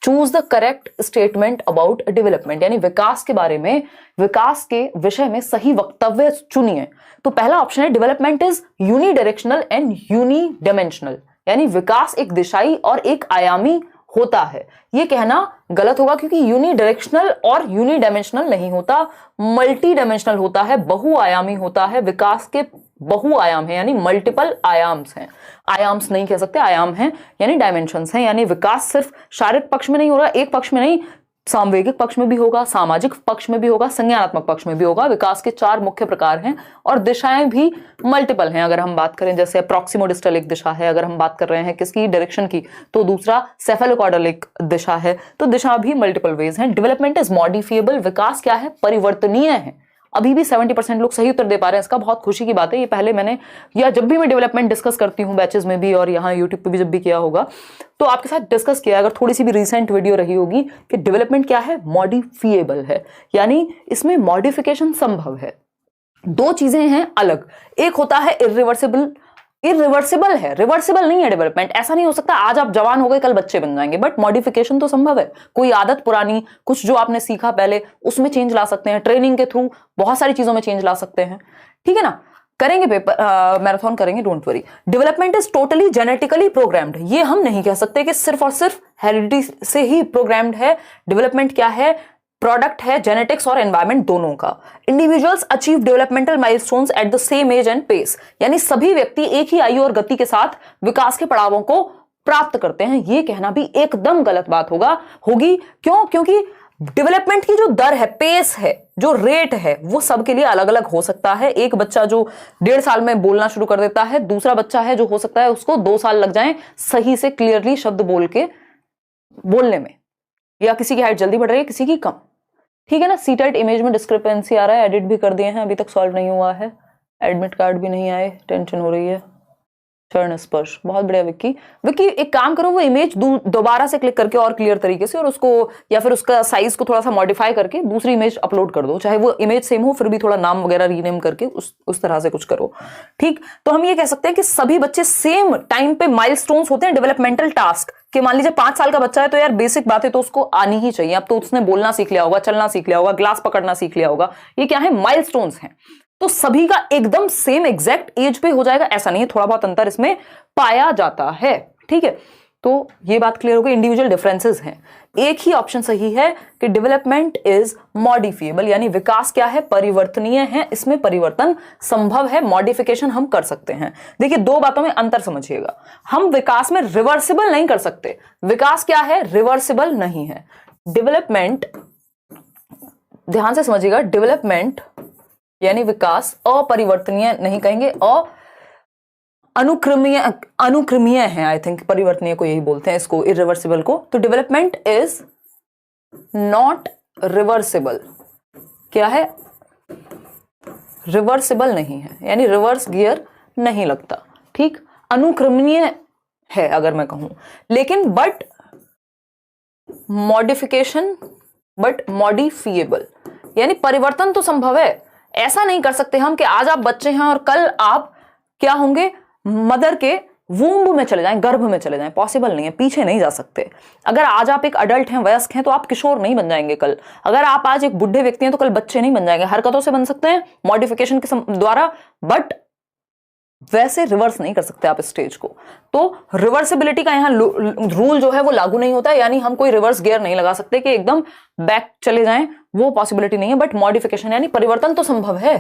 Choose the correct statement about development, यानी विकास के बारे में, विकास के विषय में सही वक्तव्य चुनिए। तो पहला ऑप्शन है डेवलपमेंट इज यूनिडायरेक्शनल एंड यूनिडायमेंशनल, यानी विकास एक दिशाई और एक आयामी होता है। यह कहना गलत होगा क्योंकि यूनिडायरेक्शनल और यूनिडायमेंशनल नहीं होता, मल्टी डायमेंशनल होता है, बहुआयामी होता है। विकास के बहुआयाम है, यानी मल्टीपल आयाम्स हैं। आयाम्स नहीं कह सकते, आयाम हैं यानी डायमेंशंस हैं। यानी विकास सिर्फ शारीरिक पक्ष में नहीं हो रहा, एक पक्ष में नहीं, सामवेगिक पक्ष में भी होगा, सामाजिक पक्ष में भी होगा, संज्ञानात्मक पक्ष में भी होगा। विकास के 4 मुख्य प्रकार हैं और दिशाएं भी मल्टीपल हैं। अगर हम बात करें जैसे प्रॉक्सिमोडिस्टल एक दिशा है, अगर हम बात कर रहे हैं किसकी डायरेक्शन की, तो दूसरा सेफेलोकॉर्डल एक दिशा है। तो दिशा भी मल्टीपल वेज हैं। डेवलपमेंट इज मॉडिफिएबल, विकास क्या है, परिवर्तनीय है। अभी भी 70% लोग सही उत्तर दे पा रहे हैं, इसका बहुत खुशी की बात है। ये पहले मैंने, या जब भी मैं डेवलपमेंट डिस्कस करती हूँ बैचेस में भी और यहाँ यूट्यूब पे भी जब भी किया होगा, तो आपके साथ डिस्कस किया, अगर थोड़ी सी भी रिसेंट वीडियो रही होगी, कि डेवलपमेंट क्या है, मॉडिफिएबल है, यानी इसमें मॉडिफिकेशन संभव है। 2 चीजें हैं अलग, एक होता है इरिवर्सिबल, इरिवर्सिबल है, रिवर्सिबल नहीं है डेवलपमेंट। ऐसा नहीं हो सकता आज आप जवान हो गए कल बच्चे बन जाएंगे, बट मॉडिफिकेशन तो संभव है। कोई आदत पुरानी, कुछ जो आपने सीखा पहले, उसमें चेंज ला सकते हैं। ट्रेनिंग के थ्रू बहुत सारी चीजों में चेंज ला सकते हैं, ठीक है ना। करेंगे पेपर मैराथन करेंगे, don't worry. Development is totally genetically programmed, ये हम नहीं कह सकते कि सिर्फ और सिर्फ हेरिडिटी से ही प्रोग्राम्ड है। डेवलपमेंट क्या है, प्रोडक्ट है जेनेटिक्स और एनवायरमेंट दोनों का। Individuals achieve developmental milestones at the same age and pace, यानी सभी व्यक्ति एक ही आयु और गति के साथ विकास के पड़ावों को प्राप्त करते हैं। यह कहना भी एकदम गलत बात होगी। क्यों? क्योंकि डेवलपमेंट की जो दर है, पेस है, जो रेट है, वो सबके लिए अलग अलग हो सकता है। एक बच्चा जो 1.5 साल में बोलना शुरू कर देता है, दूसरा बच्चा है जो हो सकता है उसको 2 साल लग जाएं सही से क्लियरली शब्द बोलने में, या किसी की हाइट जल्दी बढ़ रही है, किसी की कम, ठीक है ना। सीटेट इमेज में डिस्क्रिपेंसी आ रहा है, एडिट भी कर दिए हैं, अभी तक सॉल्व नहीं हुआ है। एडमिट कार्ड भी नहीं आए, टेंशन हो रही है। चरण स्पर्श, बहुत बढ़िया विक्की एक काम करो, वो इमेज दोबारा से क्लिक करके और क्लियर तरीके से, और उसको या फिर उसका साइज को थोड़ा सा मॉडिफाई करके दूसरी इमेज अपलोड कर दो, चाहे वो इमेज सेम हो, फिर भी थोड़ा नाम वगैरह रीनेम करके उस तरह से कुछ करो, ठीक। तो हम ये कह सकते हैं कि सभी बच्चे सेम टाइम पे माइलस्टोन्स होते हैं डेवलपमेंटल टास्क कि मान लीजिए 5 साल का बच्चा है तो यार बेसिक बातें तो उसको आनी ही चाहिए। अब तो उसने बोलना सीख लिया होगा, चलना सीख लिया होगा, ग्लास पकड़ना सीख लिया होगा। ये क्या है, माइलस्टोन्स हैं। तो सभी का एकदम सेम एग्जैक्ट एज पे हो जाएगा ऐसा नहीं है, थोड़ा बहुत अंतर इसमें पाया जाता है, ठीक है। तो ये बात क्लियर हो गई, इंडिविजुअल डिफरेंसेस हैं। एक ही ऑप्शन सही है कि डेवलपमेंट इज मॉडिफिएबल, यानी विकास क्या है, परिवर्तनीय है, इसमें परिवर्तन संभव है, मॉडिफिकेशन हम कर सकते हैं। देखिए 2 बातों में अंतर समझिएगा, हम विकास में रिवर्सिबल नहीं कर सकते। विकास क्या है, रिवर्सिबल नहीं है। डेवलपमेंट, ध्यान से समझिएगा, डेवलपमेंट यानी विकास अपरिवर्तनीय नहीं कहेंगे, अनुक्रमीय है। आई थिंक परिवर्तनीय को यही बोलते हैं, इसको इरिवर्सिबल को। तो डेवलपमेंट इज नॉट रिवर्सिबल, क्या है, रिवर्सिबल नहीं है, यानी रिवर्स गियर नहीं लगता, ठीक। अनुक्रमीय है अगर मैं कहूं, लेकिन बट मॉडिफिएबल, यानी परिवर्तन तो संभव है। ऐसा नहीं कर सकते हम कि आज आप बच्चे हैं और कल आप क्या होंगे, मदर के वूम्ब में चले जाएं, गर्भ में चले जाएं, पॉसिबल नहीं है, पीछे नहीं जा सकते। अगर आज आप एक अडल्ट हैं, वयस्क हैं, तो आप किशोर नहीं बन जाएंगे कल। अगर आप आज एक बुढ़े व्यक्ति हैं तो कल बच्चे नहीं बन जाएंगे। हरकतों से बन सकते हैं मॉडिफिकेशन के द्वारा, बट वैसे रिवर्स नहीं कर सकते आप इस स्टेज को। तो रिवर्सिबिलिटी का यहाँ रूल जो है वो लागू नहीं होता है, यानी हम कोई रिवर्स गियर नहीं लगा सकते कि एकदम बैक चले जाएं, वो पॉसिबिलिटी नहीं है। बट मॉडिफिकेशन यानी परिवर्तन तो संभव है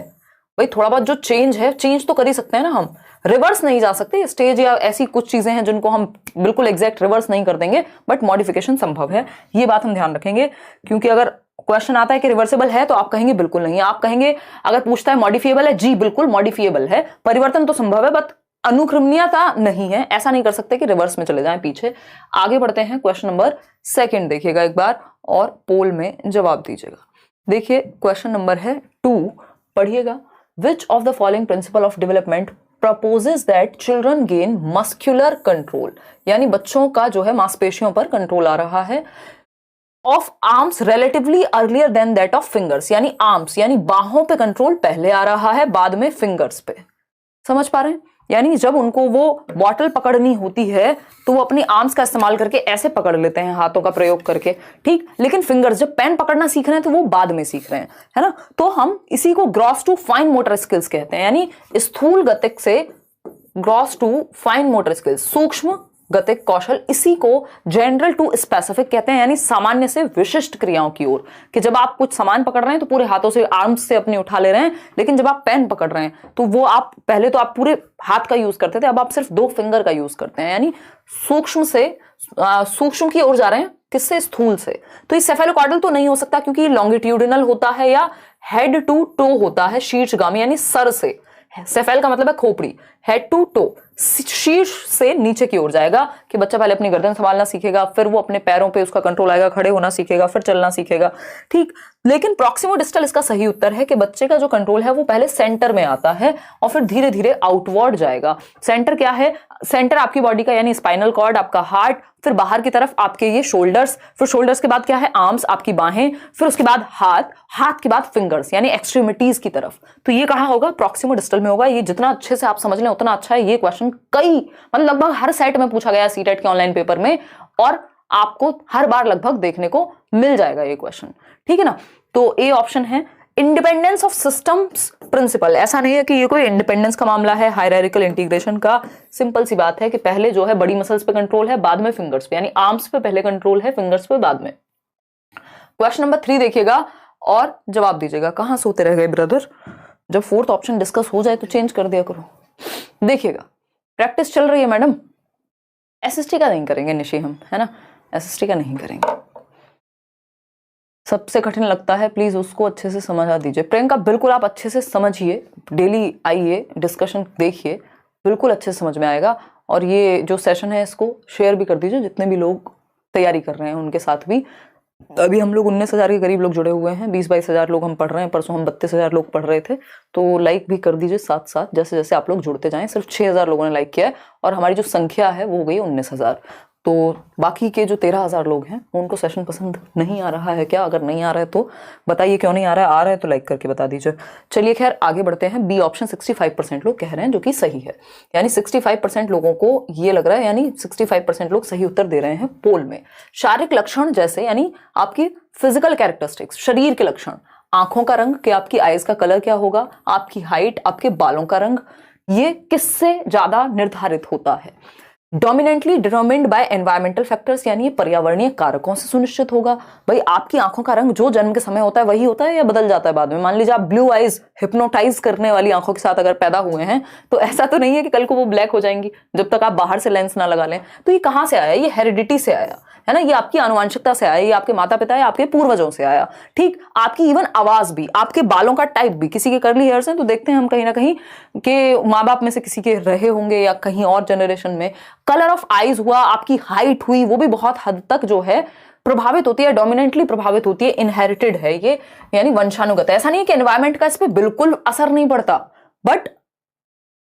भाई, थोड़ा बहुत जो चेंज है, चेंज तो कर ही सकते हैं ना हम, रिवर्स नहीं जा सकते। स्टेज या ऐसी कुछ चीजें हैं जिनको हम बिल्कुल एग्जैक्ट रिवर्स नहीं कर देंगे, बट मॉडिफिकेशन संभव है। ये बात हम ध्यान रखेंगे, क्योंकि अगर क्वेश्चन आता है कि रिवर्सिबल है तो आप कहेंगे बिल्कुल नहीं। आप कहेंगे, अगर पूछता है मॉडिफिएबल है, जी बिल्कुल मॉडिफिएबल है, परिवर्तन तो संभव है, बट अनुक्रमणीयता नहीं है। ऐसा नहीं कर सकते कि रिवर्स में चले जाएं पीछे। आगे बढ़ते हैं, क्वेश्चन नंबर 2 देखिएगा एक बार और पोल में जवाब दीजिएगा। देखिए क्वेश्चन नंबर है 2, पढ़िएगा। विच of the following principle of development proposes that children gain muscular control, यानी बच्चों का जो है मांसपेशियों पर कंट्रोल आ रहा है, of arms relatively earlier than that of fingers, यानी arms यानी बाहों पे कंट्रोल पहले आ रहा है, बाद में फिंगर्स पे। समझ पा रहे हैं? यानी जब उनको वो बॉटल पकड़नी होती है तो वो अपनी आर्म्स का इस्तेमाल करके ऐसे पकड़ लेते हैं, हाथों का प्रयोग करके, ठीक। लेकिन फिंगर्स जब पेन पकड़ना सीख रहे हैं तो वो बाद में सीख रहे हैं, है ना। तो हम इसी को gross to fine motor skills कहते हैं, यानी स्थूल गतिक से gross to fine motor skills, सूक्ष्म गतिक कौशल, इसी को जनरल टू स्पेसिफिक कहते हैं, यानी सामान्य से विशिष्ट क्रियाओं की ओर। कि जब आप कुछ सामान पकड़ रहे हैं तो पूरे हाथों से, आर्म्स से अपने उठा ले रहे हैं, लेकिन जब आप पेन पकड़ रहे हैं तो वो आप पहले तो आप पूरे हाथ का यूज करते थे, अब आप सिर्फ 2 फिंगर का यूज करते हैं, यानी सूक्ष्म से सूक्ष्म की ओर जा रहे हैं, किससे, स्थूल से। तो ये सेफेलोकॉर्डल तो नहीं हो सकता क्योंकि लॉन्गिट्यूडिनल होता है या हेड टू टो होता है, शीर्षगामी, यानी सर से। सेफेल का मतलब है खोपड़ी, हेड टू टो, शीर्ष से नीचे की ओर जाएगा, कि बच्चा पहले अपनी गर्दन संभालना सीखेगा, फिर वो अपने पैरों पे उसका कंट्रोल आएगा, खड़े होना सीखेगा, फिर चलना सीखेगा, ठीक। लेकिन प्रॉक्सिमो डिस्टल इसका सही उत्तर है कि बच्चे का जो कंट्रोल है वो पहले सेंटर में आता है और फिर धीरे धीरे आउटवर्ड जाएगा। सेंटर क्या है, सेंटर आपकी बॉडी का, यानी स्पाइनल कॉर्ड, आपका हार्ट, फिर बाहर की तरफ आपके ये शोल्डर्स, फिर शोल्डर्स के बाद क्या है, आर्म्स, आपकी बाहें, फिर उसके बाद हाथ, हाथ के बाद फिंगर्स, यानी एक्सट्रीमिटीज की तरफ। तो ये कहाँ होगा, प्रॉक्सिमो डिस्टल में होगा। ये जितना अच्छे से आप समझ लें उतना अच्छा है। ये क्वेश्चन कई, मतलब लगभग हर सेट में पूछा गया सीटेट के ऑनलाइन पेपर में, और आपको हर बार लगभग देखने को मिल जाएगा ये क्वेश्चन, ठीक है ना। तो ए ऑप्शन है। इंडिपेंडेंस ऑफ सिस्टम्स प्रिंसिपल, ऐसा नहीं है कि ये कोई इंडिपेंडेंस का मामला है, हायरार्किकल इंटीग्रेशन का। सिंपल सी बात है कि पहले जो है बड़ी मसल्स पे कंट्रोल है, बाद में फिंगर्स पे, यानी आर्म्स पे पहले कंट्रोल है, फिंगर्स पे बाद में। क्वेश्चन नंबर 3 देखिएगा और जवाब दीजिएगा। कहां सोते रह गए ब्रदर, जब 4th ऑप्शन डिस्कस हो जाए तो चेंज कर दिया करो। देखिएगा, प्रैक्टिस चल रही है मैडम, एसएसटी का नहीं करेंगे निशी हम, है ना, एसएसटी का नहीं करेंगे। सबसे कठिन लगता है, प्लीज उसको अच्छे से समझा दीजिए। प्रियंका बिल्कुल आप अच्छे से समझिए, डेली आइए, डिस्कशन देखिए, बिल्कुल अच्छे से समझ में आएगा। और ये जो सेशन है इसको शेयर भी कर दीजिए, जितने भी लोग तैयारी कर रहे हैं उनके साथ भी। अभी हम लोग 19,000 के करीब लोग जुड़े हुए हैं, 20-22 हज़ार लोग हम पढ़ रहे हैं, परसों हम 32,000 लोग पढ़ रहे थे। तो लाइक भी कर दीजिए साथ साथ, जैसे जैसे आप लोग जुड़ते जाएं। सिर्फ 6,000 लोगों ने लाइक किया है और हमारी जो संख्या है वो हो गई 19,000। तो बाकी के जो 13,000 लोग हैं उनको सेशन पसंद नहीं आ रहा है क्या? अगर नहीं आ रहा है तो बताइए क्यों नहीं आ रहा है, आ रहा है तो लाइक करके बता दीजिए। चलिए खैर आगे बढ़ते हैं। बी ऑप्शन 65% लोग कह रहे हैं, जो कि सही है। यानी 65% लोगों को ये लग रहा है, यानी 65% लोग सही उत्तर दे रहे हैं पोल में। शारीरिक लक्षण जैसे, यानी आपकी फिजिकल कैरेक्टरिस्टिक्स, शरीर के लक्षण, आंखों का रंग, कि आपकी आईज का कलर क्या होगा, आपकी हाइट, आपके बालों का रंग, ये किससे ज्यादा निर्धारित होता है? Dominantly determined bye environmental factors, यानी ये पर्यावरणीय कारकों से सुनिश्चित होगा। भाई आपकी आंखों का रंग जो जन्म के समय होता है वही होता है या बदल जाता है बाद में? मान लीजिए आप ब्लू आइज, हिप्नोटाइज करने वाली आंखों के साथ अगर पैदा हुए हैं तो ऐसा तो नहीं है कि कल को वो ब्लैक हो जाएंगी जब तक आप बाहर से लेंस ना लगा लें। तो ये कहां से आया? ये हेरिडिटी से आया है ना, ये आपकी आनुवंशिकता से आया, ये आपके माता पिता या आपके पूर्वजों से आया। ठीक, आपकी इवन आवाज भी, आपके बालों का टाइप भी, किसी के कर्ली हेयर्स हैं तो देखते हैं हम कहीं ना कहीं कि माँ बाप में से किसी के रहे होंगे या कहीं और जनरेशन में। कलर ऑफ आईज हुआ, आपकी हाइट हुई, वो भी बहुत हद तक जो है प्रभावित होती है, डोमिनेंटली प्रभावित होती है, इनहेरिटेड है ये, यानी वंशानुगत है। ऐसा नहीं है कि एनवायरमेंट का इस पर बिल्कुल असर नहीं पड़ता, बट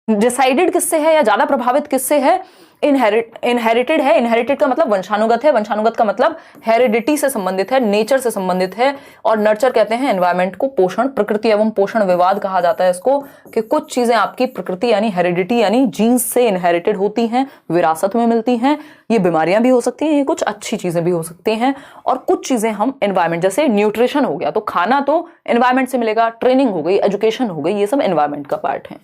डिसाइडेड किससे है या ज्यादा प्रभावित किससे है? इनहेरिटेड है। इनहेरिटेड का मतलब वंशानुगत है, वंशानुगत का मतलब हेरिडिटी से संबंधित है, नेचर से संबंधित है। और नर्चर कहते हैं एनवायरमेंट को, पोषण, प्रकृति एवं पोषण विवाद कहा जाता है इसको, कि कुछ चीजें आपकी प्रकृति यानी हेरिडिटी यानी जीन्स से इनहेरिटेड होती हैं, विरासत में मिलती हैं। ये बीमारियां भी हो सकती हैं, ये कुछ अच्छी चीजें भी हो सकती हैं, और कुछ चीजें हम एनवायरमेंट, जैसे न्यूट्रिशन हो गया तो खाना तो एनवायरमेंट से मिलेगा, ट्रेनिंग हो गई, एजुकेशन हो गई, ये सब एनवायरमेंट का पार्ट है।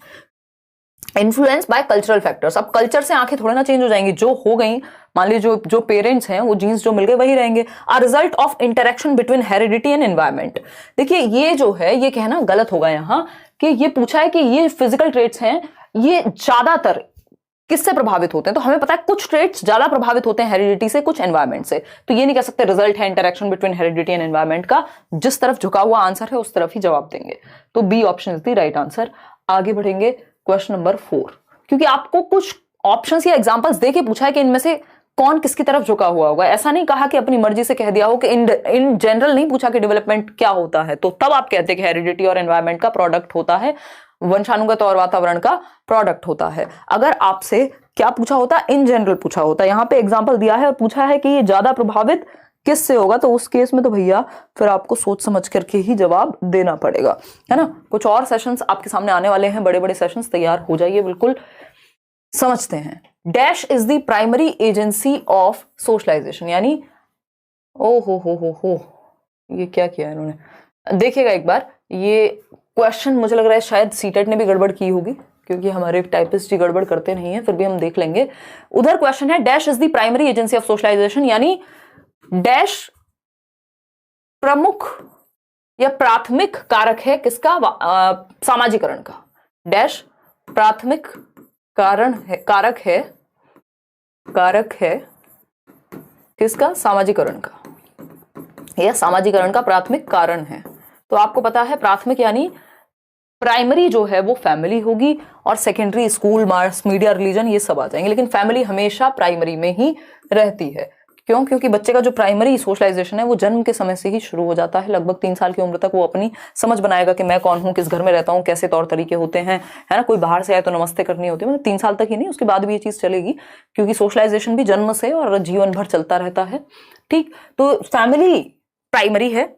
इन्फ्लुएंस बाय कल्चरल फैक्टर्स, अब कल्चर से आंखें थोड़े ना चेंज हो जाएंगी, जो हो गई, मान लीजिए जो पेरेंट्स हैं वो जीन्स जो मिल गए वही रहेंगे। A result of interaction between heredity and environment. देखिए ये जो है ये कहना गलत होगा यहाँ, कि ये पूछा है कि ये फिजिकल ट्रेट्स हैं, ये ज्यादातर किससे प्रभावित होते हैं? तो हमें पता है कुछ ट्रेट्स ज्यादा प्रभावित होते हैं हेरिडिटी से, कुछ एनवायरमेंट से। तो ये नहीं कह सकते रिजल्ट है interaction between heredity and environment का। जिस तरफ झुका हुआ आंसर है उस तरफ ही जवाब देंगे। तो B option is the right answer. आगे बढ़ेंगे क्वेश्चन नंबर 4, क्योंकि आपको कुछ ऑप्शंस या एग्जांपल्स देके पूछा है कि इनमें से कौन किसकी तरफ झुका हुआ होगा। ऐसा नहीं कहा कि अपनी मर्जी से कह दिया हो, कि इन जनरल नहीं पूछा कि डेवलपमेंट क्या होता है, तो तब आप कहते हैं कि हेरिडिटी और एनवायरमेंट का प्रोडक्ट होता है, वंशानुगत और वातावरण का प्रोडक्ट होता है। अगर आपसे क्या पूछा होता, इन जनरल पूछा होता, यहाँ पे एग्जाम्पल दिया है और पूछा है कि ये ज्यादा प्रभावित किससे होगा, तो उस केस में तो भैया फिर आपको सोच समझ करके ही जवाब देना पड़ेगा, है ना। कुछ और सेशंस आपके सामने आने वाले हैं, बड़े बड़े सेशंस, तैयार हो जाइए बिल्कुल। समझते हैं। Dash is the primary agency of socialization, यानी ओ हो, ये क्या किया इन्होंने, देखिएगा एक बार। ये क्वेश्चन मुझे लग रहा है शायद सीटेट ने भी गड़बड़ की होगी, क्योंकि हमारे टाइपिस्ट जी गड़बड़ करते नहीं है, फिर भी हम देख लेंगे। उधर क्वेश्चन है dash is the primary agency of socialization, यानी डैश प्रमुख या प्राथमिक कारक है किसका, सामाजिकरण का। डैश प्राथमिक कारक है किसका, सामाजिकरण का, यह सामाजिकरण का प्राथमिक कारण है। तो आपको पता है प्राथमिक यानी प्राइमरी जो है वो फैमिली होगी, और secondary school, mass media, religion, ये सब आ जाएंगे, लेकिन फैमिली हमेशा प्राइमरी में ही रहती है। क्यों? क्योंकि बच्चे का जो प्राइमरी सोशलाइजेशन है वो जन्म के समय से ही शुरू हो जाता है। लगभग 3 साल की उम्र तक वो अपनी समझ बनाएगा कि मैं कौन हूँ, किस घर में रहता हूँ, कैसे तौर तरीके होते हैं, है ना। कोई बाहर से आए तो नमस्ते करनी होती है, मतलब 3 साल तक ही नहीं, उसके बाद भी ये चीज चलेगी, क्योंकि सोशलाइजेशन भी जन्म से और जीवन भर चलता रहता है। ठीक, तो फैमिली प्राइमरी है,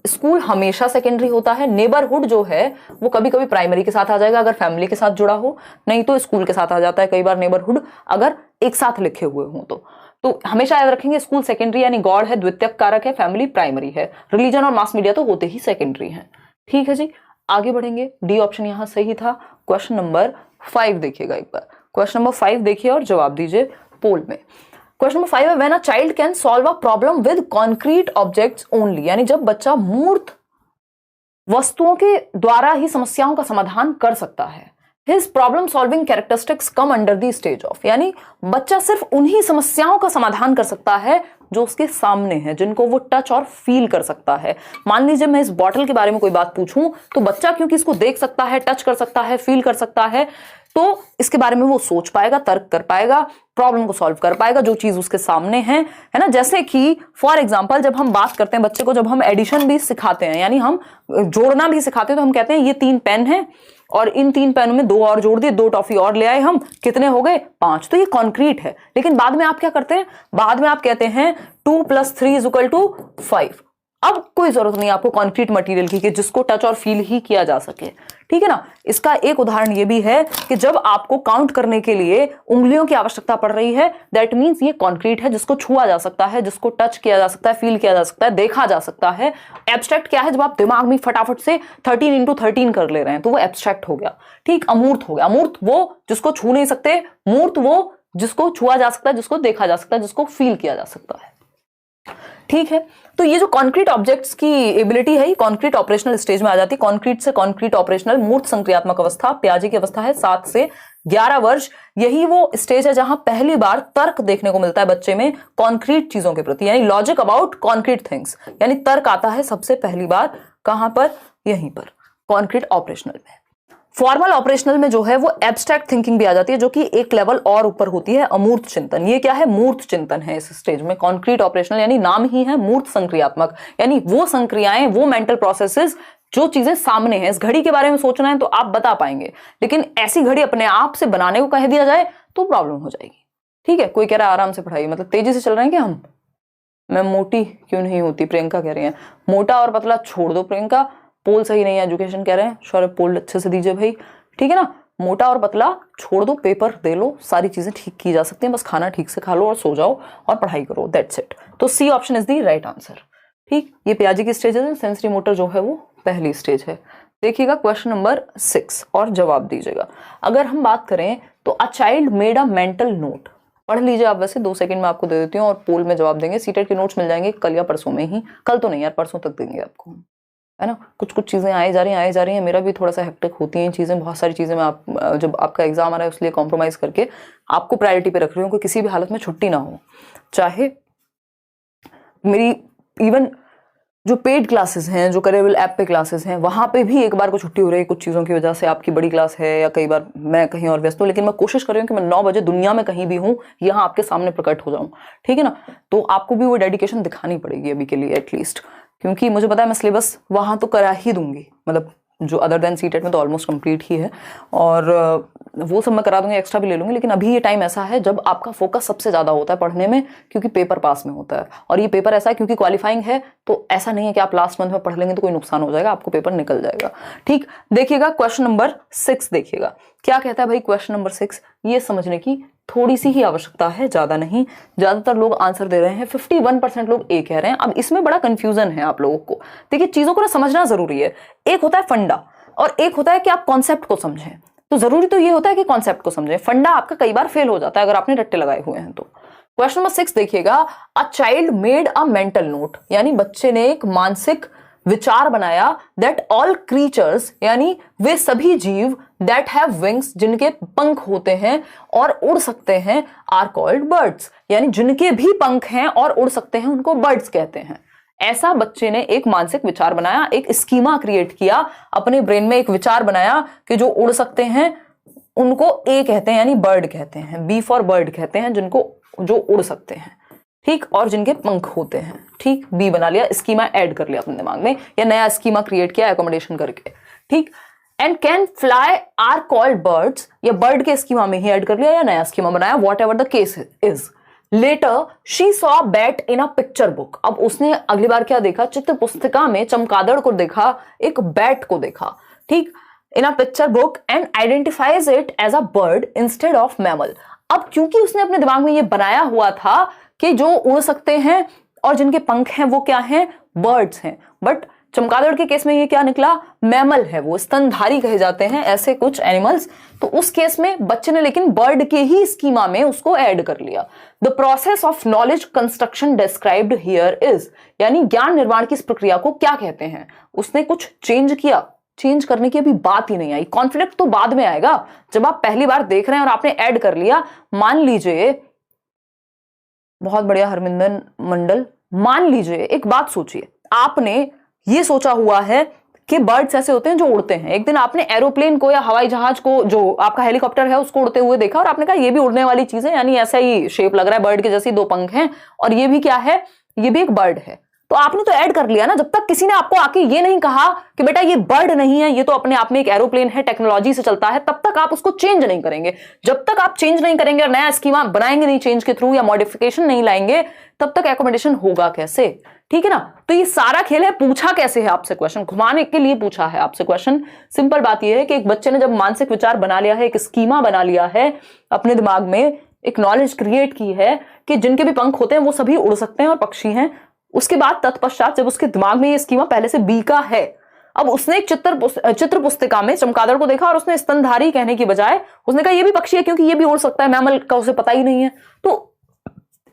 स्कूल हमेशा सेकेंडरी होता है, नेबरहुड जो है वो कभी कभी प्राइमरी के साथ आ जाएगा अगर फैमिली के साथ जुड़ा हो, नहीं तो स्कूल के साथ आ जाता है कई बार नेबरहुड, अगर एक साथ लिखे हुए हो तो हमेशा याद रखेंगे स्कूल सेकेंडरी यानी गॉड है द्वितीयक कारक है, फैमिली प्राइमरी है, रिलीजन और मास मीडिया तो होते ही सेकेंडरी है। ठीक है जी, आगे बढ़ेंगे। डी ऑप्शन यहां सही था। क्वेश्चन नंबर 5 देखिएगा एक बार, क्वेश्चन नंबर 5 देखिए और जवाब दीजिए पोल में। क्वेश्चन नंबर 5 है when a child can solve a problem with concrete objects only, यानी जब बच्चा मूर्त वस्तुओं के द्वारा ही समस्याओं का समाधान कर सकता है। His problem solving characteristics come under the stage of, यानी बच्चा सिर्फ उन्हीं समस्याओं का समाधान कर सकता है जो उसके सामने है, जिनको वो टच और फील कर सकता है। मान लीजिए मैं इस बॉटल के बारे में कोई बात पूछूं तो बच्चा क्योंकि इसको देख सकता है, टच कर सकता है, फील कर सकता है, तो इसके बारे में वो सोच पाएगा, तर्क कर पाएगा, प्रॉब्लम को सॉल्व कर पाएगा जो चीज उसके सामने है ना। जैसे कि फॉर एग्जांपल जब हम बात करते हैं बच्चे को, जब हम एडिशन भी सिखाते हैं यानी हम जोड़ना भी सिखाते हैं, तो हम कहते हैं ये 3 पेन है और इन 3 पेनों में 2 और जोड़ दिए, 2 टॉफी और ले आए हम, कितने हो गए 5, तो ये कॉन्क्रीट है। लेकिन बाद में आप क्या करते हैं, बाद में आप कहते हैं 2 + 3 = 5। अब कोई जरूरत नहीं आपको कॉन्क्रीट मटेरियल की कि जिसको टच और फील ही किया जा सके, ठीक है ना। इसका एक उदाहरण ये भी है कि जब आपको काउंट करने के लिए उंगलियों की आवश्यकता पड़ रही है, दैट मीन्स ये कॉन्क्रीट है, जिसको छुआ जा सकता है, जिसको टच किया जा सकता है, फील किया जा सकता है, देखा जा सकता है। एब्स्ट्रैक्ट क्या है, जब आप दिमाग में फटाफट से 13 × 13 कर ले रहे हैं तो वो एब्स्ट्रैक्ट हो गया। ठीक, अमूर्त हो गया। अमूर्त वो जिसको छू नहीं सकते, मूर्त वो जिसको छुआ जा सकता है, जिसको देखा जा सकता है, जिसको फील किया जा सकता है। ठीक है, तो ये जो कॉन्क्रीट ऑब्जेक्ट्स की एबिलिटी है, ये कॉन्क्रीट ऑपरेशनल स्टेज में आ जाती है। कॉन्क्रीट से कॉन्क्रीट ऑपरेशनल, मूर्त संक्रियात्मक अवस्था, प्याजी की अवस्था है 7 से 11 वर्ष। यही वो स्टेज है जहां पहली बार तर्क देखने को मिलता है बच्चे में कॉन्क्रीट चीजों के प्रति, यानी लॉजिक अबाउट कॉन्क्रीट थिंग्स, यानी तर्क आता है सबसे पहली बार कहां पर, यहीं पर कॉन्क्रीट ऑपरेशनल में। फॉर्मल ऑपरेशनल में जो है वो एब्स्ट्रैक्ट थिंकिंग भी आ जाती है, जो कि एक लेवल और ऊपर होती है, अमूर्त चिंतन। ये क्या है, मूर्त चिंतन है इस स्टेज में। कॉन्क्रीट ऑपरेशनल यानी नाम ही है मूर्त संक्रियात्मक, यानी वो संक्रियाएं, वो मेंटल प्रोसेसेस जो चीजें सामने हैं। इस घड़ी के बारे में सोचना है तो आप बता पाएंगे, लेकिन ऐसी घड़ी अपने आप से बनाने को कह दिया जाए तो प्रॉब्लम हो जाएगी। ठीक है, कोई कह रहा है आराम से पढ़ाइए, मतलब तेजी से चल रहे हैं क्या हम। मैं मोटी क्यों नहीं होती, प्रियंका कह रही है। मोटा और पतला छोड़ दो प्रियंका, पोल सही नहीं है, एजुकेशन कह रहे हैं, सौरभ पोल अच्छे से दीजिए भाई। ठीक है ना, मोटा और पतला छोड़ दो, पेपर दे लो, सारी चीजें ठीक की जा सकती हैं, बस खाना ठीक से खा लो और सो जाओ और पढ़ाई करो, दैट्स इट। तो C option is the right answer. ठीक, ये पियाजी की स्टेज है, सेंसरी मोटर जो है वो पहली स्टेज है। देखिएगा क्वेश्चन नंबर 6 और जवाब दीजिएगा। अगर हम बात करें तो a child made a mental note, पढ़ लीजिए आप, वैसे 2 सेकंड में आपको दे देती हूँ और पोल में जवाब देंगे। सीटेट के नोट्स मिल जाएंगे कल या परसों में ही, कल तो नहीं यार, परसों तक देंगे आपको, है ना। कुछ चीजें आए जा रही हैं, मेरा भी थोड़ा सा हेक्टिक होती हैं चीजें, बहुत सारी चीजें मैं आप जब आपका एग्जाम आ रहा है उसलिए कॉम्प्रोमाइज करके आपको प्रायोरिटी पे रख रही हूँ कि किसी भी हालत में छुट्टी ना हो। चाहे मेरी इवन जो पेड क्लासेस हैं, जो करेबल ऐप पे क्लासेस हैं, वहां पे भी एक बार को छुट्टी हो रही है कुछ चीज़ों की वजह से, आपकी बड़ी क्लास है या कई बार मैं कहीं और व्यस्त हूँ, लेकिन मैं कोशिश कर रही हूँ कि मैं 9 बजे दुनिया में कहीं भी हूँ यहाँ आपके सामने प्रकट हो जाऊँ। ठीक है ना, तो आपको भी वो डेडिकेशन दिखानी पड़ेगी अभी के लिए एटलीस्ट, क्योंकि मुझे पता है मैं सिलेबस वहां तो करा ही दूंगी, मतलब जो अदर देन सीटेट में तो ऑलमोस्ट कंप्लीट ही है, और वो सब मैं करा दूंगी, एक्स्ट्रा भी ले लूंगी। लेकिन अभी ये टाइम ऐसा है जब आपका फोकस सबसे ज़्यादा होता है पढ़ने में, क्योंकि पेपर पास में होता है। और ये पेपर ऐसा है क्योंकि क्वालिफाइंग है, तो ऐसा नहीं है कि आप लास्ट मंथ में पढ़ लेंगे तो कोई नुकसान हो जाएगा, आपको पेपर निकल जाएगा। ठीक, देखिएगा क्वेश्चन नंबर 6 देखिएगा क्या कहता है भाई। क्वेश्चन नंबर 6 ये समझने की थोड़ी सी ही आवश्यकता है, ज्यादा नहीं। ज्यादातर लोग आंसर दे रहे हैं, 51% लोग ए कह रहे हैं। अब इसमें बड़ा कंफ्यूजन है आप लोगों को। देखिए, चीजों को ना समझना जरूरी है। एक होता है फंडा और एक होता है कि आप कॉन्सेप्ट को समझें। तो जरूरी तो ये होता है कि कॉन्सेप्ट को समझें, फंडा आपका कई बार फेल हो जाता है अगर आपने रट्टे लगाए हुए हैं तो। क्वेश्चन नंबर 6 देखिएगा, a child made a mental note, यानी बच्चे ने एक मानसिक विचार बनाया, दैट ऑल क्रीचर्स, यानी वे सभी जीव, दैट हैव विंग्स, जिनके पंख होते हैं और उड़ सकते हैं, आर कॉल्ड बर्ड्स, यानी जिनके भी पंख हैं और उड़ सकते हैं उनको बर्ड्स कहते हैं। ऐसा बच्चे ने एक मानसिक विचार बनाया, एक स्कीमा क्रिएट किया, अपने ब्रेन में एक विचार बनाया कि जो उड़ सकते हैं उनको ए कहते हैं, यानी बर्ड कहते हैं, बी फॉर बर्ड कहते हैं, जिनको जो उड़ सकते हैं, ठीक, और जिनके पंख होते हैं। ठीक, बी बना लिया, स्कीमा ऐड कर लिया अपने दिमाग में, या नया स्कीमा क्रिएट किया एकोमोडेशन करके। ठीक, and can fly are called birds, या बर्ड के स्कीमा में ही ऐड कर लिया या नया स्कीमा बनाया, whatever the case is. Later she saw bat in a picture book, अब उसने अगली बार क्या देखा, चित्र पुस्तिका में चमगादड़ को देखा, एक बैट को देखा। ठीक, in a picture book, and identifies it as a bird instead of mammal. अब क्योंकि उसने अपने दिमाग में ये बनाया हुआ था कि जो उड़ सकते हैं और जिनके पंख हैं वो क्या हैं, बर्ड्स हैं, बट चमगादड़ के केस में ये क्या निकला, मैमल है, वो स्तनधारी कहे जाते हैं ऐसे कुछ एनिमल्स। तो उस केस में बच्चे ने लेकिन बर्ड के ही स्कीमा में उसको ऐड कर लिया। The process of knowledge construction described here is, यानी ज्ञान निर्माण की इस प्रक्रिया को क्या कहते हैं। उसने कुछ चेंज किया, चेंज करने की अभी बात ही नहीं आई। कॉन्फ्लिक्ट तो बाद में आएगा, जब आप पहली बार देख रहे हैं और आपने ऐड कर लिया। मान लीजिए, बहुत बढ़िया हरमिंदर मंडल, मान लीजिए एक बात सोचिए, आपने ये सोचा हुआ है कि बर्ड्स ऐसे होते हैं जो उड़ते हैं। एक दिन आपने एरोप्लेन को या हवाई जहाज को, जो आपका हेलीकॉप्टर है, उसको उड़ते हुए देखा और आपने कहा ये भी उड़ने वाली चीज है, यानी ऐसा ही शेप लग रहा है, बर्ड के जैसी 2 पंख हैं और ये भी क्या है, ये भी एक बर्ड है। तो आपने तो ऐड कर लिया ना। जब तक किसी ने आपको आके ये नहीं कहा कि बेटा ये बर्ड नहीं है, ये तो अपने आप में एक एरोप्लेन है, टेक्नोलॉजी से चलता है, तब तक आप उसको चेंज नहीं करेंगे। जब तक आप चेंज नहीं करेंगे और नया स्कीमा बनाएंगे नहीं चेंज के थ्रू, या मॉडिफिकेशन नहीं लाएंगे, तब तक एकोमोडेशन होगा कैसे। ठीक है ना। तो ये सारा खेल है, पूछा कैसे है आपसे क्वेश्चन, घुमाने के लिए पूछा है आपसे क्वेश्चन। सिंपल बात यह है कि एक बच्चे ने जब मानसिक विचार बना लिया है, एक स्कीमा बना लिया है अपने दिमाग में, एक नॉलेज क्रिएट की है कि जिनके भी पंख होते हैं वो सभी उड़ सकते हैं और पक्षी हैं। उसके बाद तत्पश्चात जब उसके दिमाग में ये स्कीमा पहले से बी का है, अब उसने एक चित्र पुस्तिका में चमगादड़ को देखा और उसने स्तनधारी कहने की बजाय उसने कहा ये भी पक्षी है क्योंकि ये भी उड़ सकता है, मैमल का उसे पता ही नहीं है। तो